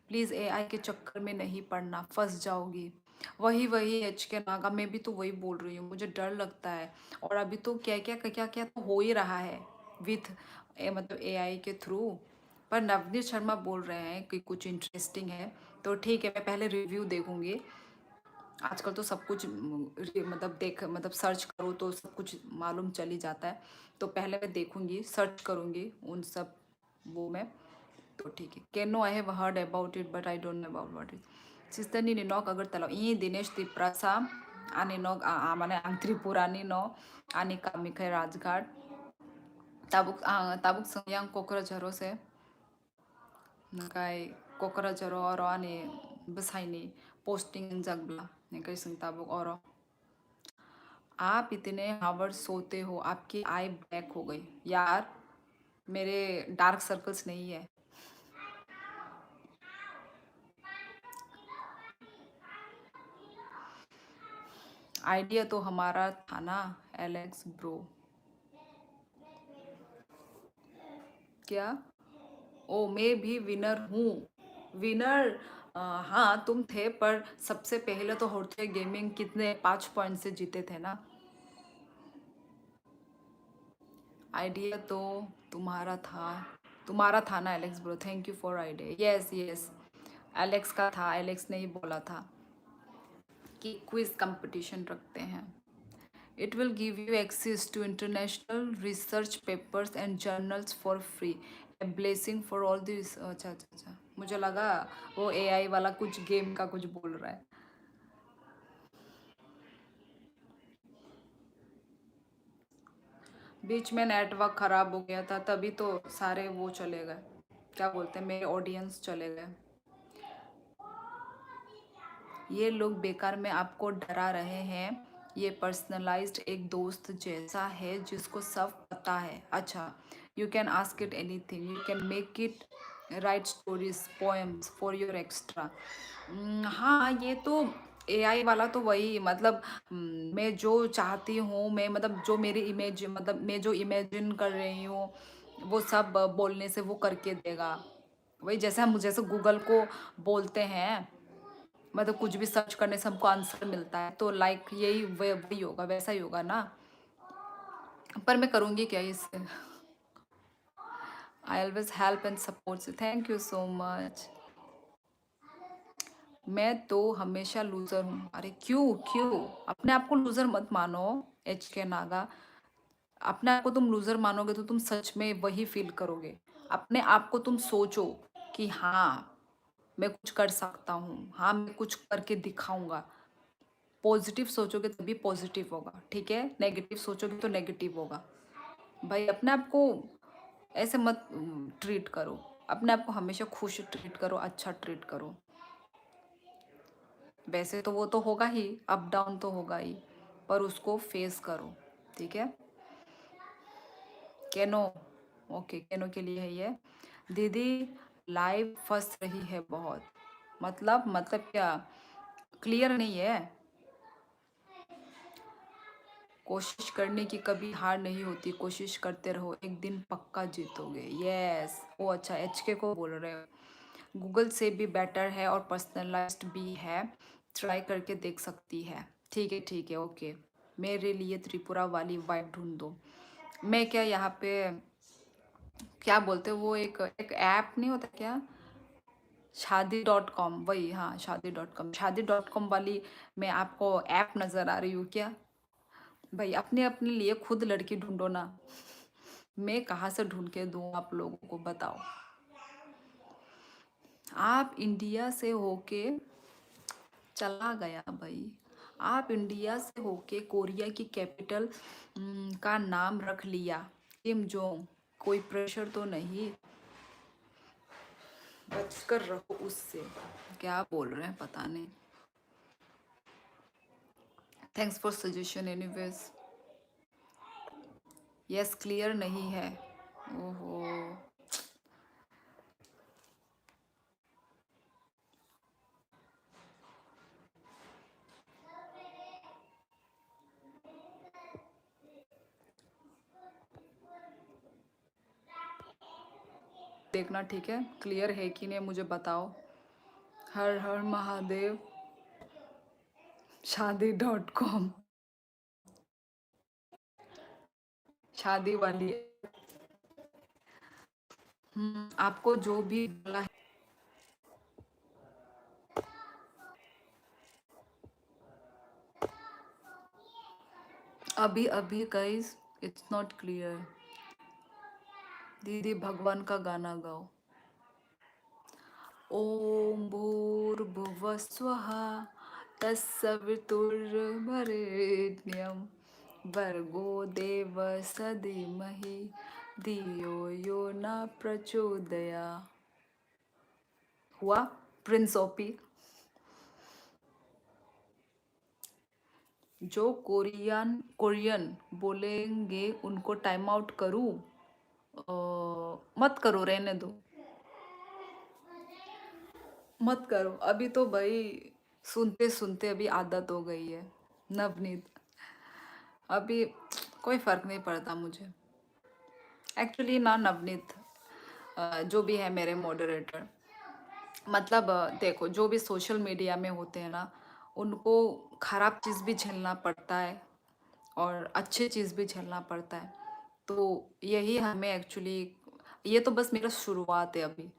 प्लीज़ एआई के चक्कर में नहीं पड़ना, फंस जाओगी। वही वही एच के नागा, मैं भी तो वही बोल रही हूँ, मुझे डर लगता है। और अभी तो क्या क्या तो हो ही रहा है विथ मतलब एआई के थ्रू। पर नवनीत शर्मा बोल रहे हैं कि कुछ इंटरेस्टिंग है तो ठीक है मैं पहले रिव्यू देखूंगी, आजकल तो सब कुछ मतलब देख मतलब सर्च करो तो सब कुछ मालूम चल ही जाता है। तो पहले मैं देखूंगी, सर्च करूंगी उन सब वो में, तो ठीक है। कैनो I have heard about it but I don't know about what is sister नी निनोक अगरतला ई दिनेश तिप्रासा आनी नो माने आं त्रिपुरानी नो आनी कामिखे राजघाट ताबुक ताबुक संgyang क'क्राझारो से नाथाय क'क्राझाराव आरो आंनि बसाइनि पोस्टिं जागब्ला नोंखाय जों ताबुक अर आप इतने हावर्स सोते हो आपकी आई ब्लैक हो गई यार। मेरे डार्क सर्कल्स नहीं है। आइडिया तो हमारा था ना एलेक्स ब्रो। क्या? ओ मैं भी विनर हूँ। विनर हाँ तुम थे, पर सबसे पहले तो होर्टे गेमिंग कितने 5 पॉइंट से जीते थे ना। आइडिया तो तुम्हारा था ना Alex bro. Thank you for idea. Yes yes, Alex का था। एलेक्स ने ही बोला था कि क्विज कंपटीशन रखते हैं। It will give you access to international research papers and journals for free. A blessing for all this. अच्छा अच्छा अच्छा, मुझे लगा वो एआई वाला कुछ गेम का कुछ बोल रहा है। बीच में नेटवर्क खराब हो गया था, तभी तो सारे वो चले गए, क्या बोलते हैं, मेरे ऑडियंस चले गए। ये लोग बेकार में आपको डरा रहे हैं। ये पर्सनलाइज्ड एक दोस्त जैसा है जिसको सब पता है। अच्छा, you can ask it anything, you can make it right stories poems for your extra. हाँ ये तो एआई वाला तो वही मतलब मैं जो चाहती हूँ, मैं मतलब जो मेरी इमेज मतलब मैं जो इमेजिन कर रही हूँ वो सब बोलने से वो करके देगा। वही जैसे हम जैसे गूगल को बोलते हैं, मतलब कुछ भी सर्च करने से हमको आंसर मिलता है, तो लाइक यही वही होगा, वैसा ही होगा ना। पर मैं करूँगी क्या इससे। I always help and support. Thank you so much. मैं तो हमेशा लूजर हूँ। अरे क्यों क्यों? अपने आप को लूजर मत मानो। एच के नागा, अपने आप को तुम लूजर मानोगे तो तुम सच में वही फील करोगे। अपने आप को तुम सोचो कि हाँ मैं कुछ कर सकता हूँ, हाँ मैं कुछ करके दिखाऊंगा। पॉजिटिव सोचोगे तभी पॉजिटिव होगा, ठीक है। नेगेटिव सोचोगे तो नेगेटिव होगा। भाई अपने आप को ऐसे मत ट्रीट करो। अपने आप को हमेशा खुश ट्रीट करो, अच्छा ट्रीट करो। वैसे तो वो तो होगा ही, अप डाउन तो होगा ही, पर उसको फेस करो, ठीक है। केनो, ओके केनो के लिए है ये। दीदी लाइव फंस रही है बहुत। मतलब क्या? क्लियर नहीं है। कोशिश करने की कभी हार नहीं होती, कोशिश करते रहो, एक दिन पक्का जीतोगे। यस, ओ अच्छा एचके को बोल रहे हो। गूगल से भी बेटर है और पर्सनलाइज्ड भी है, ट्राई करके देख सकती है। ठीक है ओके। मेरे लिए त्रिपुरा वाली वाइब ढूंढ दो। मैं क्या यहाँ पे क्या बोलते हो वो एक एक ऐप नहीं होता क्या, शादी.com, वही हाँ शादी.com, शादी.com वाली मैं आपको ऐप नज़र आ रही हूँ क्या? भाई अपने अपने लिए खुद लड़की ढूंढो ना। मैं कहाँ से ढूंढ के दूँ आप लोगों को, बताओ। आप इंडिया से होके चला गया भाई। आप इंडिया से होके कोरिया की कैपिटल का नाम रख लिया, किम जोंग। कोई प्रेशर तो नहीं? बचकर रहो उससे। क्या बोल रहे हैं पता नहीं। Thanks for suggestion anyways. Yes clear नहीं है। ओहो, देखना ठीक है, क्लियर है कि नहीं मुझे बताओ। हर हर महादेव। शादी.com, शादी वाली। आपको जो भी बोला है अभी अभी गाइस इट्स नॉट क्लियर। दीदी भगवान का गाना गाओ। ओम भूर्भुवः स्वः तत्सवितुर्वरेण्यं भर्गो देवस्य धीमहि धियो यो न प्रचोदयात्। हुआ प्रिंस ओपी। जो कोरियन बोलेंगे उनको टाइम आउट करूँ? मत करो, रहने दो, मत करो। अभी तो भाई सुनते सुनते अभी आदत हो गई है नवनीत। अभी कोई फर्क नहीं पड़ता मुझे एक्चुअली ना नवनीत। जो भी है मेरे मॉडरेटर, मतलब देखो जो भी सोशल मीडिया में होते हैं ना, उनको खराब चीज़ भी झेलना पड़ता है और अच्छी चीज़ भी झेलना पड़ता है। तो यही हमें एक्चुअली, ये तो बस मेरा शुरुआत है अभी।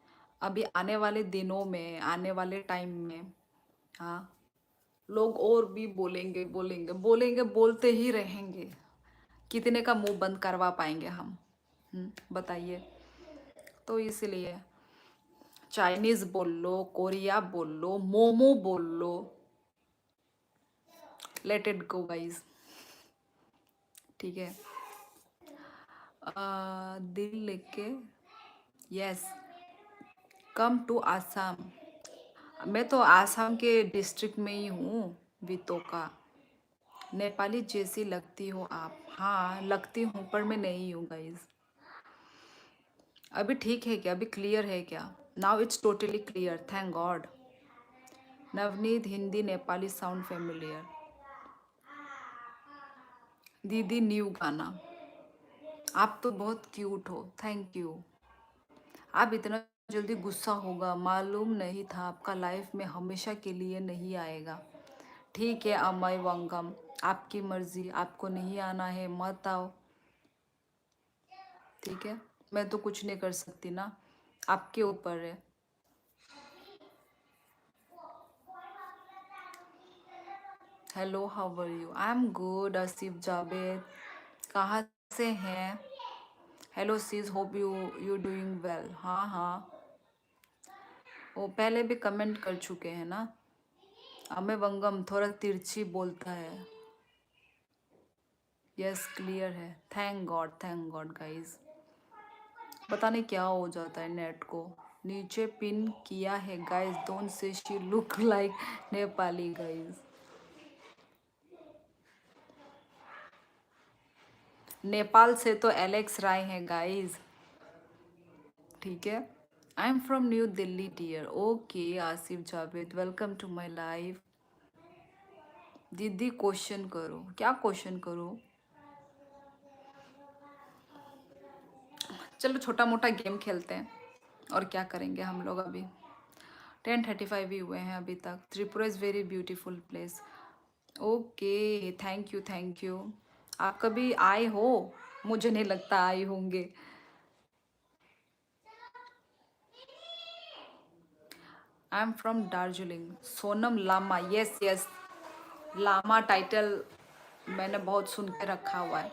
अभी आने वाले दिनों में, आने वाले टाइम में, हाँ, लोग और भी बोलेंगे बोलेंगे बोलेंगे, बोलते ही रहेंगे। कितने का मुंह बंद करवा पाएंगे हम? बताइए। तो इसलिए चाइनीज बोल लो, कोरिया बोल लो, मोमो बोल लो, लेट इट गो गाइस। ठीक है। दिल लेके, यस, कम टू आसाम। मैं तो आसाम के डिस्ट्रिक्ट में ही हूँ, वितोका। नेपाली जैसी लगती हो आप। हाँ लगती हूँ, पर मैं नहीं हूँ गाइज। अभी ठीक है क्या? अभी क्लियर है क्या? Now it's totally clear, thank God. Navneet Hindi Nepali sound familiar. दीदी न्यू गाना। आप तो बहुत क्यूट हो, थैंक यू। आप इतना जल्दी गुस्सा होगा, मालूम नहीं था। आपका लाइफ में हमेशा के लिए नहीं आएगा। ठीक है अमय वंगम, आपकी मर्जी। आपको नहीं आना है मत आओ, ठीक है। मैं तो कुछ नहीं कर सकती ना, आपके ऊपर है। Hello how are you? I am good Asif Javed. कहाँ से हैं? Hello sis, hope you doing well. हाँ हाँ, वो पहले भी कमेंट कर चुके हैं ना। अमय वंगम थोड़ा तिरछी बोलता है। यस क्लियर है, थैंक गॉड गाइज। पता नहीं क्या हो जाता है नेट को। नीचे पिन किया है guys, don't say she look like Nepali guys. Nepal से तो एलेक्स राय है गाइज, ठीक है। I am from New Delhi dear. Okay Asif Javed, welcome to my life. दीदी क्वेश्चन करो। क्या क्वेश्चन करो? चलो छोटा मोटा गेम खेलते हैं, और क्या करेंगे हम लोग। अभी 10:35 ही हुए हैं अभी तक। Tripura is very beautiful place. Okay thank you. आप कभी आए हो? मुझे नहीं लगता आए होंगे। I am from Darjeeling. Sonam Lama, yes yes, Lama title मैंने बहुत सुन के रखा हुआ है।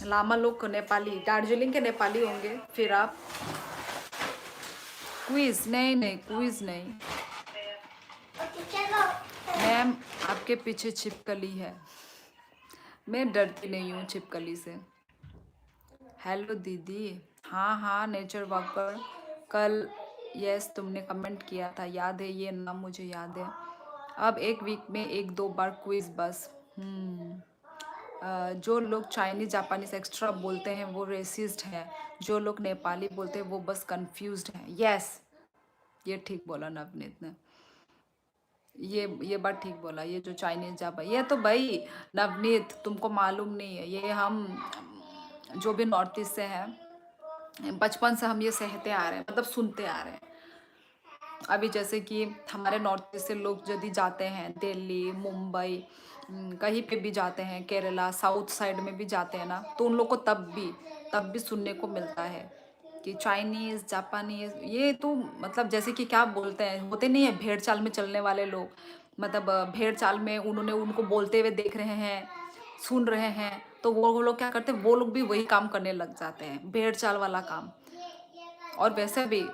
लामा लोग नेपाली, दार्जिलिंग के नेपाली होंगे फिर आप। क्विज नहीं नहीं, क्विज नहीं मैम, आपके पीछे छिपकली है। मैं डरती नहीं हूँ छिपकली से। हेलो दीदी। हाँ हाँ, नेचर वॉकर। कल यस तुमने कमेंट किया था, याद है, ये नाम मुझे याद है। अब एक वीक में 1-2 बार क्विज बस। जो लोग चाइनीज जापानीज एक्स्ट्रा बोलते हैं वो रेसिस्ट हैं। जो लोग नेपाली बोलते हैं वो बस कंफ्यूज्ड हैं। यस, ये ठीक बोला नवनीत ने। ये बात ठीक बोला। ये जो चाइनीज जापान, ये तो भाई नवनीत तुमको मालूम नहीं है। ये हम जो भी नॉर्थ ईस्ट से हैं, बचपन से हम ये सहते आ रहे हैं, मतलब सुनते आ रहे हैं। अभी जैसे कि हमारे नॉर्थ ईस्ट से लोग यदि जाते हैं दिल्ली, मुंबई, कहीं पे भी जाते हैं, केरला, साउथ साइड में भी जाते हैं ना, तो उन लोग को तब भी सुनने को मिलता है कि चाइनीज़ जापानीज़, ये तो मतलब जैसे कि क्या बोलते हैं, होते नहीं है भेड़ चाल में चलने वाले लोग। मतलब भेड़ चाल में उन्होंने उनको बोलते हुए देख रहे हैं, सुन रहे हैं तो वो लोग क्या करते हैं, वो लोग भी वही काम करने लग जाते हैं, भेड़ चाल वाला काम। और वैसे भी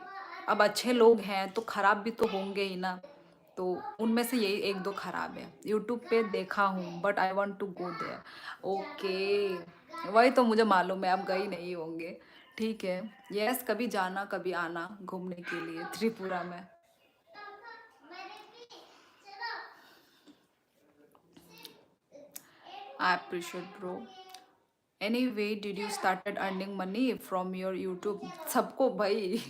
अब अच्छे लोग हैं तो खराब भी तो होंगे ही ना, तो उनमें से यही एक दो खराब है। यूट्यूब पे देखा हूँ but I want to go there. Okay, वही तो मुझे मालूम है, आप गई नहीं होंगे। ठीक है, यस, कभी जाना कभी आना घूमने के लिए त्रिपुरा में। I appreciate bro. Anyway, did you started earning money from your YouTube? सबको भाई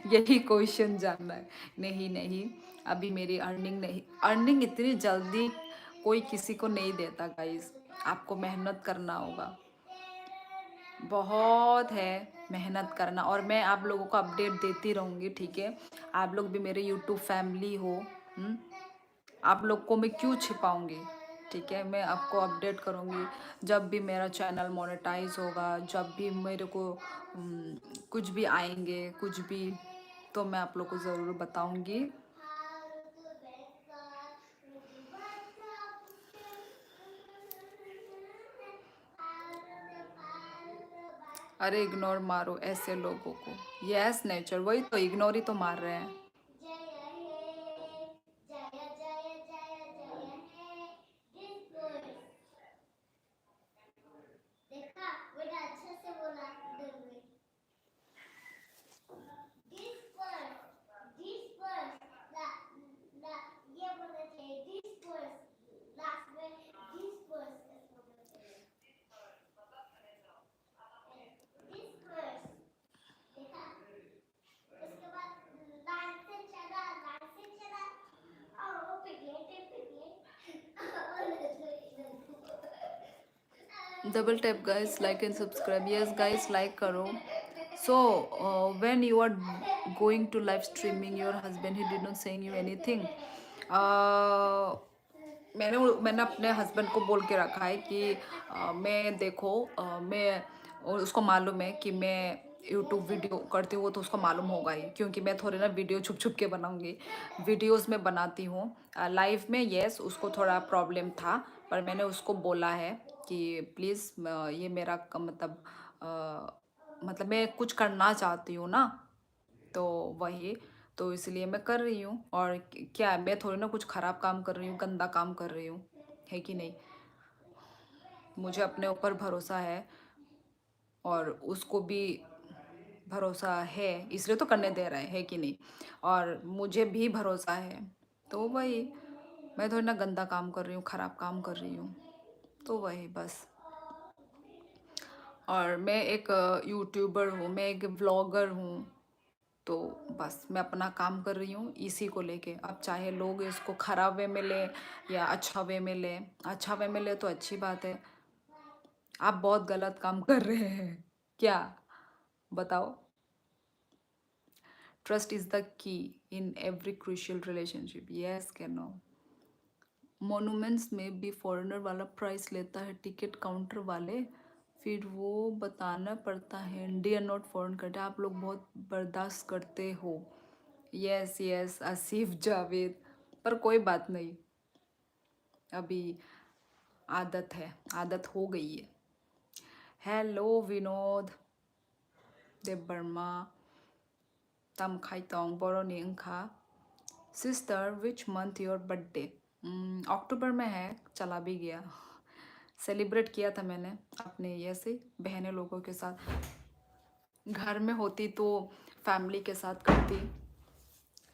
यही क्वेश्चन जानना है। नहीं नहीं, अभी मेरी अर्निंग नहीं, अर्निंग इतनी जल्दी कोई किसी को नहीं देता गाइस, आपको मेहनत करना होगा, बहुत है मेहनत करना। और मैं आप लोगों को अपडेट देती रहूँगी, ठीक है? आप लोग भी मेरे यूट्यूब फैमिली हो। हम्म? आप लोग को मैं क्यों छिपाऊंगी, ठीक है? मैं आपको अपडेट करूंगी जब भी मेरा चैनल मोनेटाइज होगा, जब भी मेरे को कुछ भी आएंगे, कुछ भी, तो मैं आप लोग को ज़रूर बताऊंगी। अरे इग्नोर मारो ऐसे लोगों को। यस नेचर, वही तो इग्नोर ही तो मार रहे हैं। Double tap guys, like and subscribe. Yes guys, like करो। So when you are going to live streaming your husband he did not saying you anything. मैंने अपने हस्बैंड को बोल के रखा है कि मैं देखो, मैं, और उसको मालूम है कि मैं यूट्यूब वीडियो करती हूँ, वो तो उसको मालूम होगा ही, क्योंकि मैं थोड़ी ना वीडियो छुप छुप के बनाऊंगी, वीडियोस में बनाती हूँ। लाइव में यस, उसको थोड़ा प्रॉब्लम था, पर मैंने उसको बोला है कि प्लीज़, ये मेरा मतलब मैं कुछ करना चाहती हूँ ना, तो वही, तो इसलिए मैं कर रही हूँ। और क्या है, मैं थोड़ी ना कुछ ख़राब काम कर रही हूँ, गंदा काम कर रही हूँ, है कि नहीं? मुझे अपने ऊपर भरोसा है और उसको भी भरोसा है, इसलिए तो करने दे रहा है कि नहीं? और मुझे भी भरोसा है, तो वही, मैं थोड़ी ना गंदा काम कर रही हूँ, ख़राब काम कर रही हूँ, तो वही बस। और मैं एक यूट्यूबर हूँ, मैं एक व्लॉगर हूँ, तो बस मैं अपना काम कर रही हूँ इसी को लेके। अब चाहे लोग इसको ख़राब वे में ले या अच्छा वे में ले, अच्छा वे में ले तो अच्छी बात है। आप बहुत गलत काम कर रहे हैं क्या, बताओ? Trust is the key in every crucial relationship. Yes can no. Monuments में भी फॉरेनर वाला प्राइस लेता है टिकट काउंटर वाले, फिर वो बताना पड़ता है इंडियन नोट फॉरेन करते। आप लोग बहुत बर्दाश्त करते हो। यस यस, आसिफ जावेद, पर कोई बात नहीं, अभी आदत है, आदत हो गई है। हेलो विनोद देव वर्मा, तम खाइतोंग बोरोनी अंखा। Sister which month your birthday? अक्टूबर में है, चला भी गया। सेलिब्रेट किया था मैंने अपने ऐसे बहने लोगों के साथ, घर में होती तो फैमिली के साथ करती,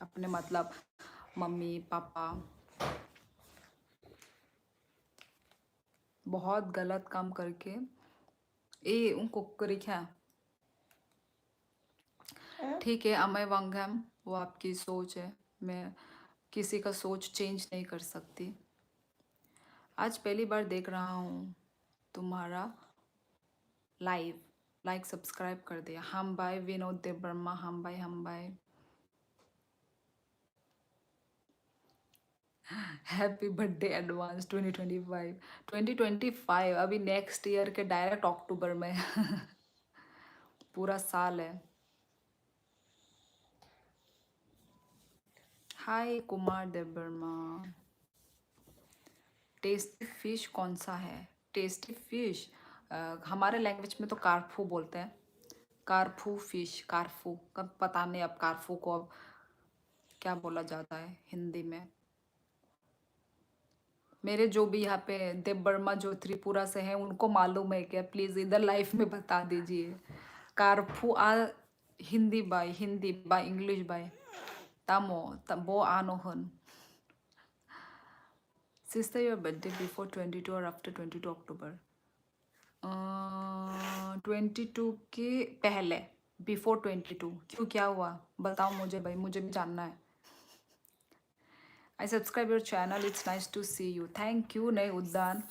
अपने मतलब मम्मी पापा। बहुत गलत काम करके ए उनको करी क्या। ठीक है, अमय वांगम, वो आपकी सोच है, मैं किसी का सोच चेंज नहीं कर सकती। आज पहली बार देख रहा हूँ तुम्हारा लाइव, लाइक सब्सक्राइब कर दिया। हम बाय विनोद देव वर्मा, हम बाय, हम बाय। Happy birthday advance 2025। 2025 अभी नेक्स्ट ईयर के डायरेक्ट अक्टूबर में पूरा साल है। हाय कुमार देव वर्मा। टेस्टी फिश कौन सा है? टेस्टी फिश, हमारे लैंग्वेज में तो कारफू बोलते हैं, कारफू फिश, कारफू, कब पता नहीं अब कारफू को अब क्या बोला जाता है हिंदी में। मेरे जो भी यहाँ पे देव वर्मा जो त्रिपुरा से हैं उनको मालूम है क्या, प्लीज इधर लाइफ में बता दीजिए। Carrefour uh Hindi by English by तमो तबो आनोहन। सिस्टर योर बर्थडे बिफोर 22 और आफ्टर 22 अक्टूबर? 22 के पहले, बिफोर 22। क्यों, क्या हुआ बताओ मुझे भाई, मुझे भी जानना है। I subscribe your channel, it's nice to see you. Thank you. नए उद्यान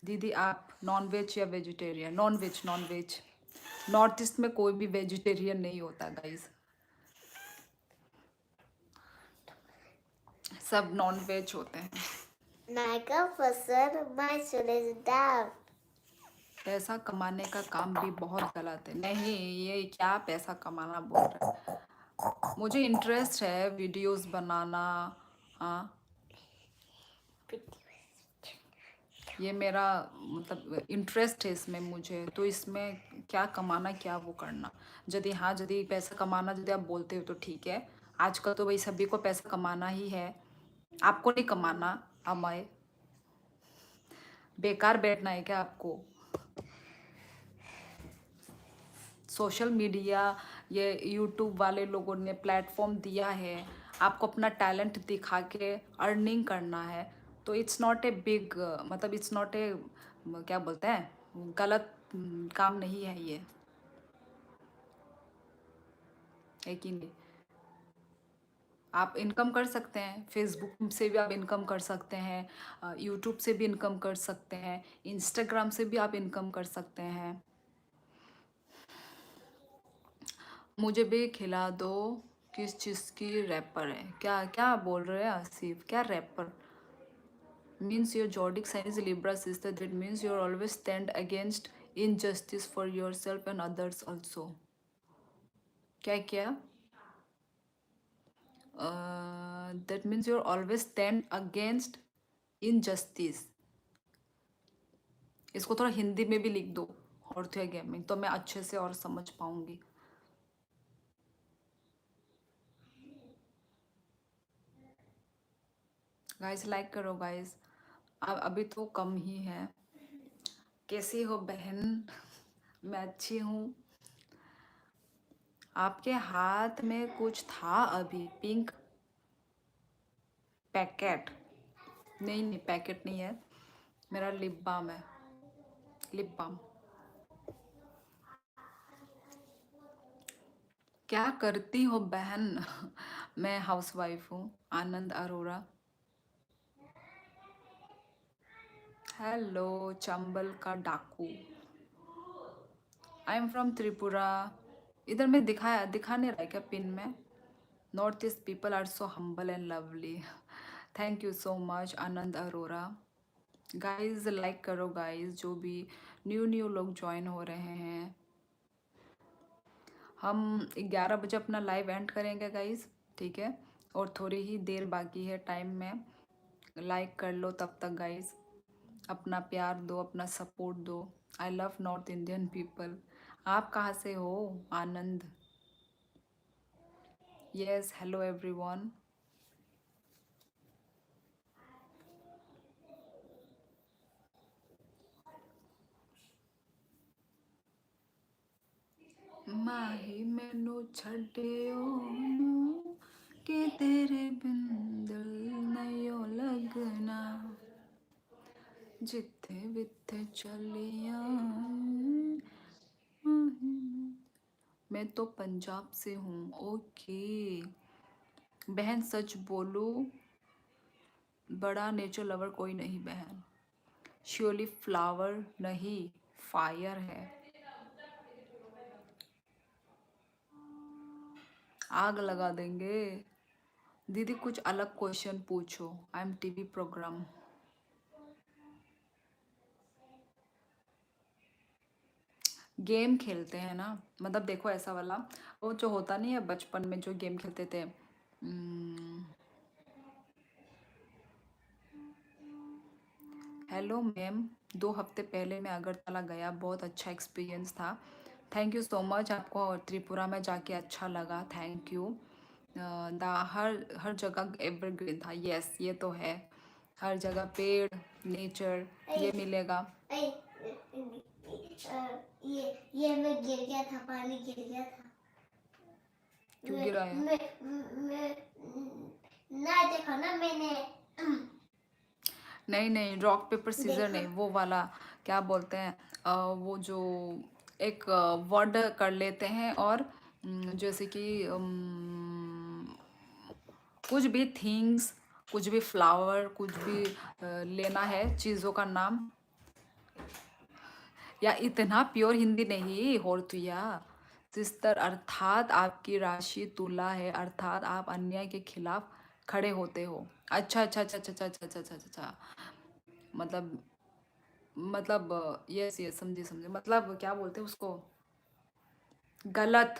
दीदी, आप नॉन वेज या vegetarian? Non veg, non veg. North east में कोई भी वेजिटेरियन नहीं होता गाइस, सब नॉन वेज होते हैं। Michael person, my son is down. पैसा कमाने का काम भी बहुत गलत है। नहीं, ये क्या पैसा कमाना बोल रहे हैं? मुझे इंटरेस्ट है वीडियोस बनाना, हाँ ये मेरा मतलब इंटरेस्ट है इसमें मुझे, तो इसमें क्या कमाना क्या वो करना। यदि हाँ, यदि पैसा कमाना यदि आप बोलते हो तो ठीक है। आजकल तो भाई सभी को पैसा कमाना ही है, आपको नहीं कमाना, अमाय बेकार बैठना है क्या आपको? सोशल मीडिया, ये यूट्यूब वाले लोगों ने प्लेटफॉर्म दिया है, आपको अपना टैलेंट दिखा के अर्निंग करना है, तो इट्स नॉट ए बिग, मतलब इट्स नॉट ए, क्या बोलते हैं, गलत काम नहीं है ये, है कि नहीं? आप इनकम कर सकते हैं, फेसबुक से भी आप इनकम कर सकते हैं, यूट्यूब से भी इनकम कर सकते हैं, इंस्टाग्राम से भी आप इनकम कर सकते हैं। मुझे भी खिला दो। किस चीज़ की रैपर है? क्या क्या बोल रहे हैं आसिफ, क्या rapper? Means your zodiac sign is Libra sister, that means you're always stand against injustice for yourself and others also. क्या क्या? That means you're always stand against injustice. इसको थोड़ा हिंदी में भी लिख दो, ऑर्थो गेमिंग, तो मैं अच्छे से और समझ पाऊंगी। गाइस लाइक करो गाइस, अब अभी तो कम ही है। कैसी हो बहन? मैं अच्छी हूँ। आपके हाथ में कुछ था अभी, पिंक पैकेट? नहीं नहीं, पैकेट नहीं है, मेरा लिप बाम है, लिप बाम। क्या करती हो बहन? मैं हाउसवाइफ हूँ, आनंद अरोरा। हेलो चंबल का डाकू, आई एम फ्रॉम त्रिपुरा। इधर में दिखा नहीं रहा है क्या पिन में? North East people are so humble and lovely. Thank you so much Anand Arora. Guys like करो गाइस, जो भी न्यू लोग ज्वाइन हो रहे हैं। हम 11 बजे अपना लाइव एंड करेंगे गाइस, ठीक है? और थोड़ी ही देर बाकी है टाइम में, लाइक कर लो तब तक गाइस, अपना प्यार दो, अपना सपोर्ट दो। I love north Indian people. आप कहाँ से हो आनंद? Yes, hello everyone. माही मैनू छड्डियो कि तेरे बिन दिल नहीं लगना, जिथे बिथे चलिया। मैं तो पंजाब से हूँ। ओके बहन, सच बोलूं बड़ा नेचर लवर कोई नहीं बहन, श्योरली फ्लावर नहीं फायर है। आग लगा देंगे। दीदी कुछ अलग क्वेश्चन पूछो, I am TV program. Game खेलते हैं ना, मतलब देखो ऐसा वाला, वो जो होता नहीं है बचपन में जो गेम खेलते थे, हेलो मैम, 2 हफ्ते पहले मैं अगरतला गया, बहुत अच्छा एक्सपीरियंस था। थैंक यू सो मच, आपको त्रिपुरा में जाके अच्छा लगा, थैंक यू। हर जगह एवरग्रीन था, यस ये तो है, हर जगह पेड़, नेचर ये मिलेगा। ये मैं गिर गया था, पानी गिर गया था। क्यों गिराया? ना देखा ना मैंने। नहीं नहीं, रॉक पेपर सीजर देखा? नहीं, वो वाला क्या बोलते हैं, वो जो एक वर्ड कर लेते हैं और जैसे कि कुछ भी थिंग्स, कुछ भी फ्लावर, कुछ भी लेना है चीज़ों का नाम, या इतना प्योर हिंदी नहीं होरतुया सिस्टर, अर्थात आपकी राशि तुला है, अर्थात आप अन्याय के खिलाफ खड़े होते हो। अच्छा अच्छा अच्छा अच्छा अच्छा अच्छा अच्छा अच्छा अच्छा अच्छा। मतलब यस यस, समझे समझे, मतलब क्या बोलते हैं उसको, गलत,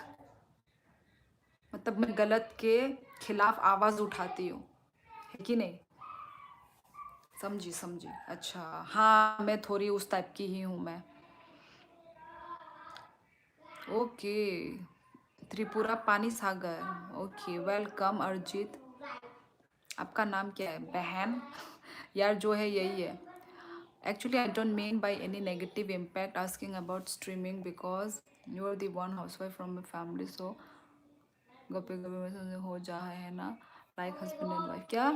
मतलब मैं गलत के खिलाफ आवाज उठाती हूँ, है कि नहीं? समझी समझी, अच्छा हाँ, मैं थोड़ी उस टाइप की ही हूँ मैं। ओके, त्रिपुरा पानी सागर, ओके वेलकम अरिजीत। आपका नाम क्या है बहन? यार जो है यही है। Actually, I don't mean by any negative impact asking about streaming because you are the one housewife from my family. So, गप्पे गप्पे में समझे हो जा है ना, like husband and wife, क्या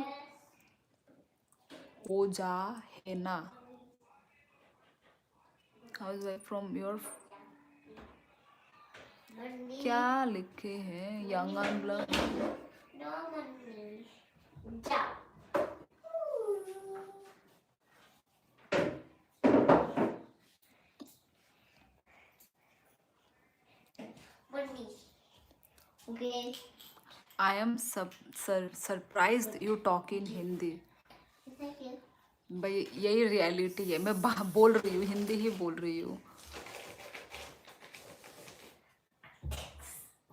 हो जा है ना, housewife from your, क्या लिखे हैं young and blood। Okay. I am surprised you talk in Hindi। Thank you. भाई यही रियलिटी है, मैं बोल रही हूँ, हिंदी ही बोल रही हूँ।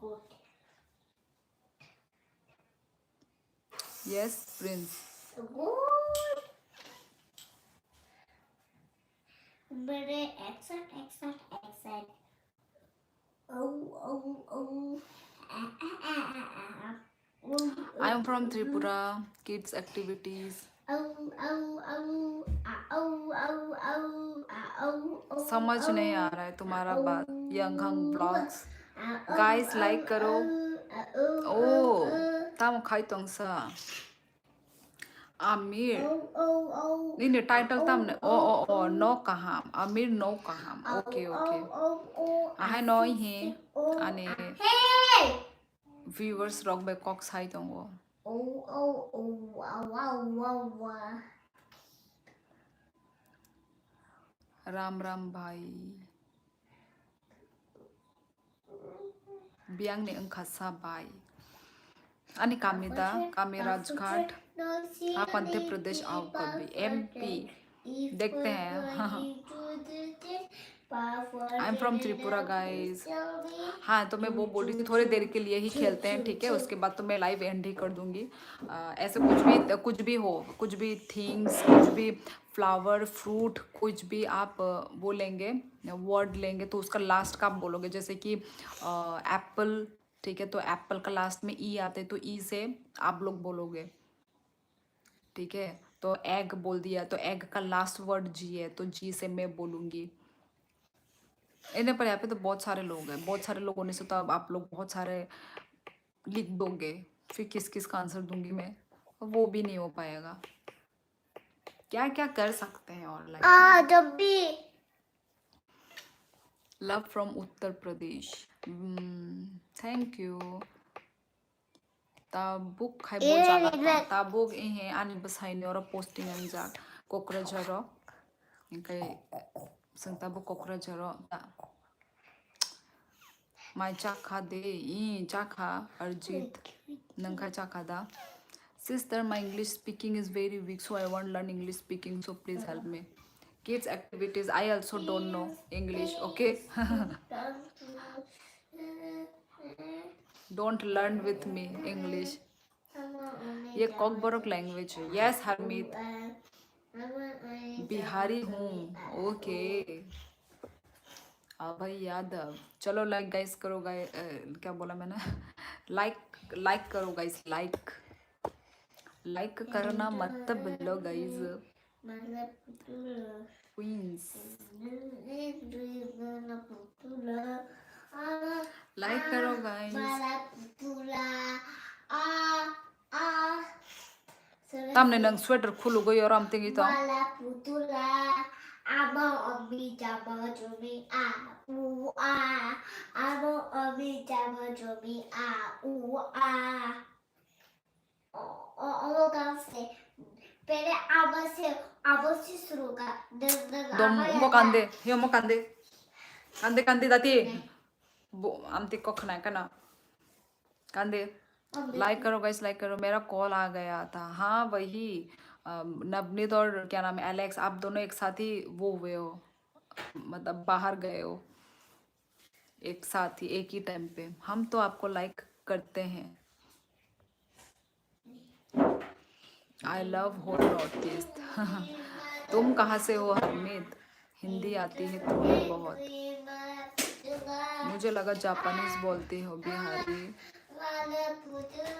Good. Yes Prince. Good. Bere exit. Oh. I am from Tripura, kids activities। समझ नहीं आ रहा है तुम्हारा बात, यंग हंग ब्लॉग्स गाइस लाइक करो। ओ ताम खाई तंगसा आमिर नहीं नहीं, टाइटल ताम ने ओ नो कहाम, आमिर नो कहाम, ओके ओके आहे नो ही आने व्यूअर्स रॉक बे कॉक्स हाई तंगो। राम राम भाई बियांग ने अंखासा बाई अनि कामिदा कामी राजघाट। आप मध्य प्रदेश आओ कभी, एमपी देखते हैं। आई एम फ्रॉम त्रिपुरा गाइस। हाँ तो मैं वो बोल रही थी, थोड़ी देर के लिए ही खेलते हैं ठीक है, उसके बाद तो मैं लाइव एंड ही कर दूंगी। ऐसे कुछ भी हो, कुछ भी थिंग्स, कुछ भी फ्लावर फ्रूट, कुछ भी आप बोलेंगे, वर्ड लेंगे तो उसका लास्ट का आप बोलोगे, जैसे कि एप्पल, ठीक है, तो एप्पल का लास्ट में ई आते तो ई से आप लोग बोलोगे, ठीक है। तो एग बोल दिया तो एग का लास्ट वर्ड जी है तो जी से मैं बोलूँगी। इन्हें पर यहाँ पे तो बहुत सारे लोग हैं, बहुत सारे लोग होने से तो अब आप लोग बहुत सारे लिख दोगे, फिर किस किस का आंसर दूंगी मैं, वो भी नहीं हो पाएगा। क्या क्या कर सकते हैं ऑनलाइन। जब भी love from Uttar Pradesh, thank you. Tabuk है बहुत जागा ताबुक इहे आनि बसाइनो और पोस्टिंग अंजा क'क्राझाराव इनकाय जों ताबुक क'क्राझाराव दा माय जाखा दे ई जाखा अरिजीत नंखा जाखा दा। Sister, my English speaking is very weak, so I want to learn English speaking. So please help me. Kids activities. I also don't know English. Okay. Don't learn with me English. ये कॉकबरक लैंग्वेज है। Yes, हरमीत। बिहारी हूँ। ओके, भाई याद। चलो लाइक गाइस करो गाइस, क्या बोला मैंने? लाइक करो गाइस, लाइक करना मत भूलो गाइस। क्वींस लाइक करो guys. Tamne nang sweater khulu go yoram tingi to. Abang Obi Jabba Jobi Abang Obi Jabba Jobi वो कहाँ से पहले आवाज से शुरू का Dom mo kande, hiyo mo kande. Kande dati. Amti ko khana kana. Kande. Like करो गाइस, लाइक करो। मेरा कॉल आ गया था। हाँ वही, नवनीत और क्या नाम है, एलेक्स, आप दोनों एक साथ ही वो हुए हो, मतलब बाहर गए हो एक साथ ही, एक ही टाइम पे। हम तो आपको लाइक करते हैं। I love whole North East. तुम कहाँ से हो हरमीत? हिंदी आती है तुम्हें बहुत। मुझे लगा जापानीज बोलती हो। Bihari.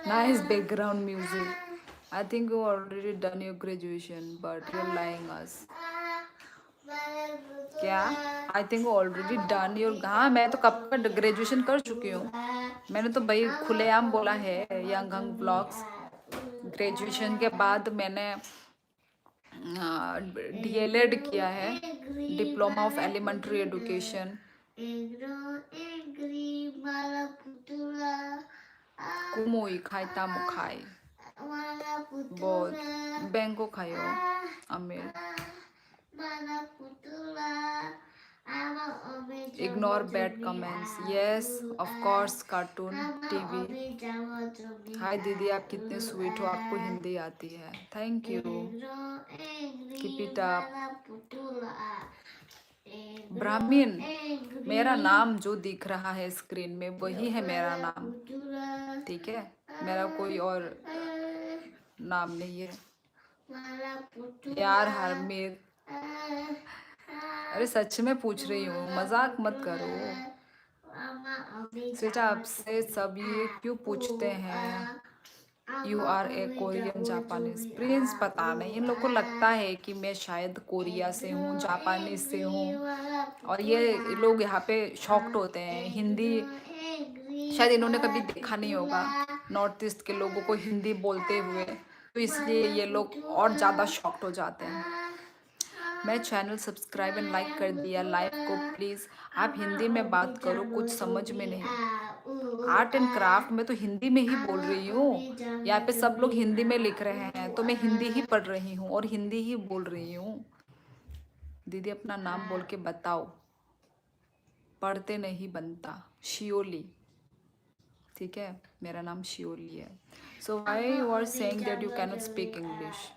Nice background music. I think you already done your graduation but you're lying us. क्या? I think already done your. हाँ मैं तो कब का ग्रेजुएशन कर चुकी हूँ। मैंने तो भाई खुलेआम बोला है, यंग हंग ब्लॉग्स। ग्रेजुएशन के बाद मैंने डीएलएड किया है, डिप्लोमा ऑफ एलिमेंट्री एजुकेशन। कुमोई खाई तामो खाई बहुत बैंको खायो अमीर। Ignore bad comments. Yes of course, cartoon TV. Hi दीदी, आप कितने स्वीट हो, आपको हिंदी आती है। Thank you, keep it up. ब्राह्मीण, मेरा नाम जो दिख रहा है स्क्रीन में वही है मेरा नाम, ठीक है? मेरा कोई और नाम नहीं है यार हरमीत। अरे सच में पूछ रही हूँ, मजाक मत करो। स्वेटा, आपसे सब ये क्यों पूछते हैं? You are a Korean Japanese? Prince पता नहीं, इन लोग को लगता है कि मैं शायद कोरिया से हूँ, जापानीज से हूँ, और ये लोग यहाँ पे शॉक्ड होते हैं। हिंदी शायद इन्होंने कभी देखा नहीं होगा नॉर्थ ईस्ट के लोगों को हिंदी बोलते हुए, तो इसलिए ये लोग और ज़्यादा शॉक्ड हो जाते हैं। मैं चैनल सब्सक्राइब एंड लाइक कर दिया। लाइव को प्लीज़ आप हिंदी में बात करो, कुछ समझ में नहीं। आर्ट एंड क्राफ्ट में तो हिंदी में ही बोल रही हूँ। यहाँ पे सब लोग हिंदी में लिख रहे हैं, तो मैं हिंदी ही पढ़ रही हूँ और हिंदी ही बोल रही हूँ। दीदी अपना नाम बोल के बताओ, पढ़ते नहीं बनता। शियोली, ठीक है? मेरा नाम शियोली है। So why you are saying that you can not speak English?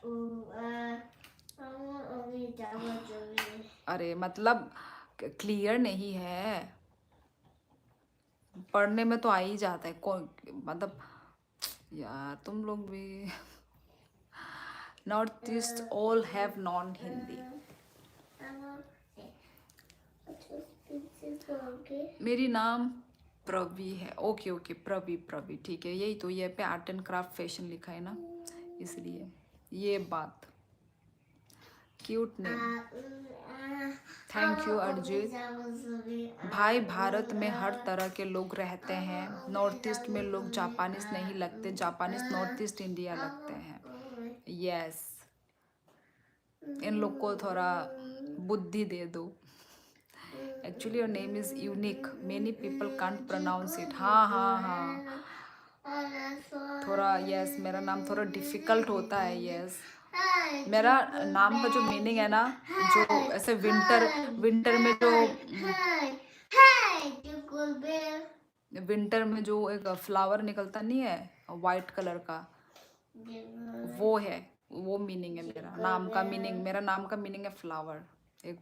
अरे मतलब क्लियर नहीं है, पढ़ने में तो आ ही जाता है। कौन मतलब यार, तुम लोग भी। North east all have non Hindi. मेरी नाम प्रवी है। ओके ओके, प्रवी ठीक है। यही तो, ये पे आर्ट एंड क्राफ्ट फैशन लिखा है ना, इसलिए ये बात। Cute name, thank you Arijit भाई। भारत में हर तरह के लोग रहते हैं। नॉर्थ ईस्ट में लोग जापानीज नहीं लगते, जापानीज नॉर्थ ईस्ट इंडिया लगते हैं। यस, इन लोग को थोड़ा बुद्धि दे दो। Actually your name is unique, many people can't pronounce it. हाँ हाँ हाँ, थोड़ा यस, मेरा नाम थोड़ा डिफिकल्ट होता है। यस, मेरा नाम का जो मीनिंग है ना, जो ऐसे विंटर में जो विंटर में जो एक फ्लावर निकलता नहीं है वाइट कलर का, वो है, वो मीनिंग है मेरा नाम का। मीनिंग, मेरा नाम का मीनिंग है फ्लावर। एक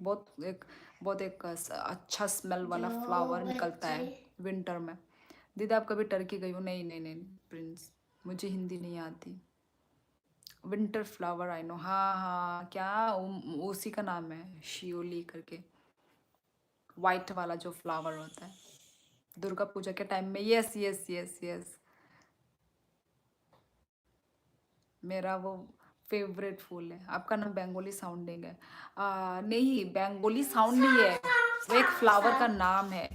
बहुत एक अच्छा स्मेल वाला फ्लावर निकलता है विंटर में। दीदी आप कभी टर्की गई हो? नहीं नहीं नहीं प्रिंस, मुझे हिंदी नहीं आती। विंटर फ्लावर आई नो, हाँ हाँ, क्या उसी का नाम है, शियोली करके, वाइट वाला जो फ्लावर होता है दुर्गा पूजा के टाइम में। यस यस यस यस, मेरा वो फेवरेट फूल है। आपका नाम बेंगोली साउंडिंग है। नहीं, बेंगोली साउंड नहीं है, वो एक फ्लावर का नाम है।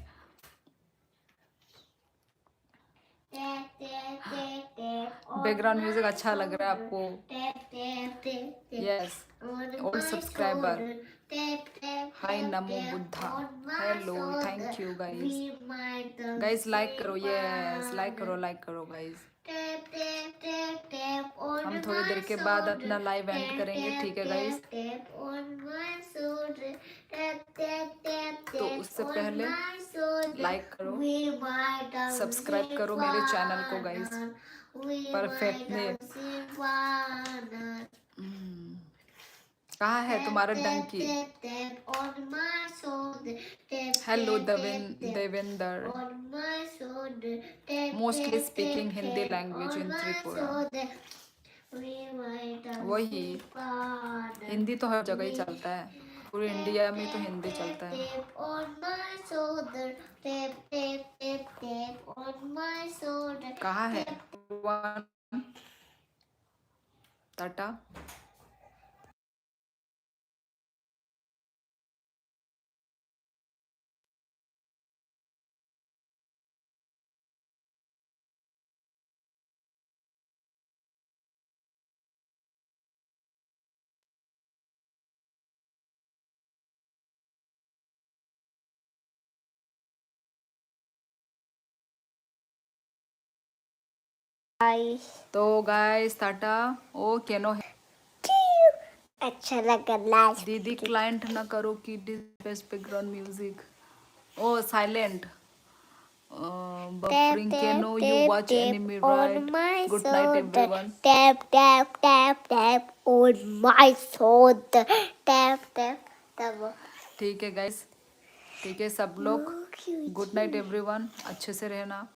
बैकग्राउंड म्यूजिक अच्छा लग रहा है आपको? Yes. Old subscriber, hi NaMo Buddha, hello, thank you guys. Guys like करो, यस लाइक करो, लाइक करो गाइस। हम थोड़ी देर के बाद अपना लाइव एंड करेंगे, ठीक है गाइस? तो उससे पहले लाइक करो, सब्सक्राइब करो मेरे चैनल को गाइस। परफेक्ट ने कहाँ है तुम्हारा donkey? Hello Devendra, mostly speaking Hindi language in Tripura. वही, हिंदी तो हर जगह ही चलता है, पूरे इंडिया में तो हिंदी चलता है। कहाँ है टाटा? तो गाइस टाटा, ओ केनो है। अच्छा लगा लास्ट। दीदी क्लाइंट ना करो कि best background music, oh silent, buffering Keno, you watch anime right? Good night everyone. Tap tap tap tap on my shoulder. Tap tap tap. ठीक है गाइस, ठीक है सब लोग, गुड नाइट एवरीवन, अच्छे से रहना।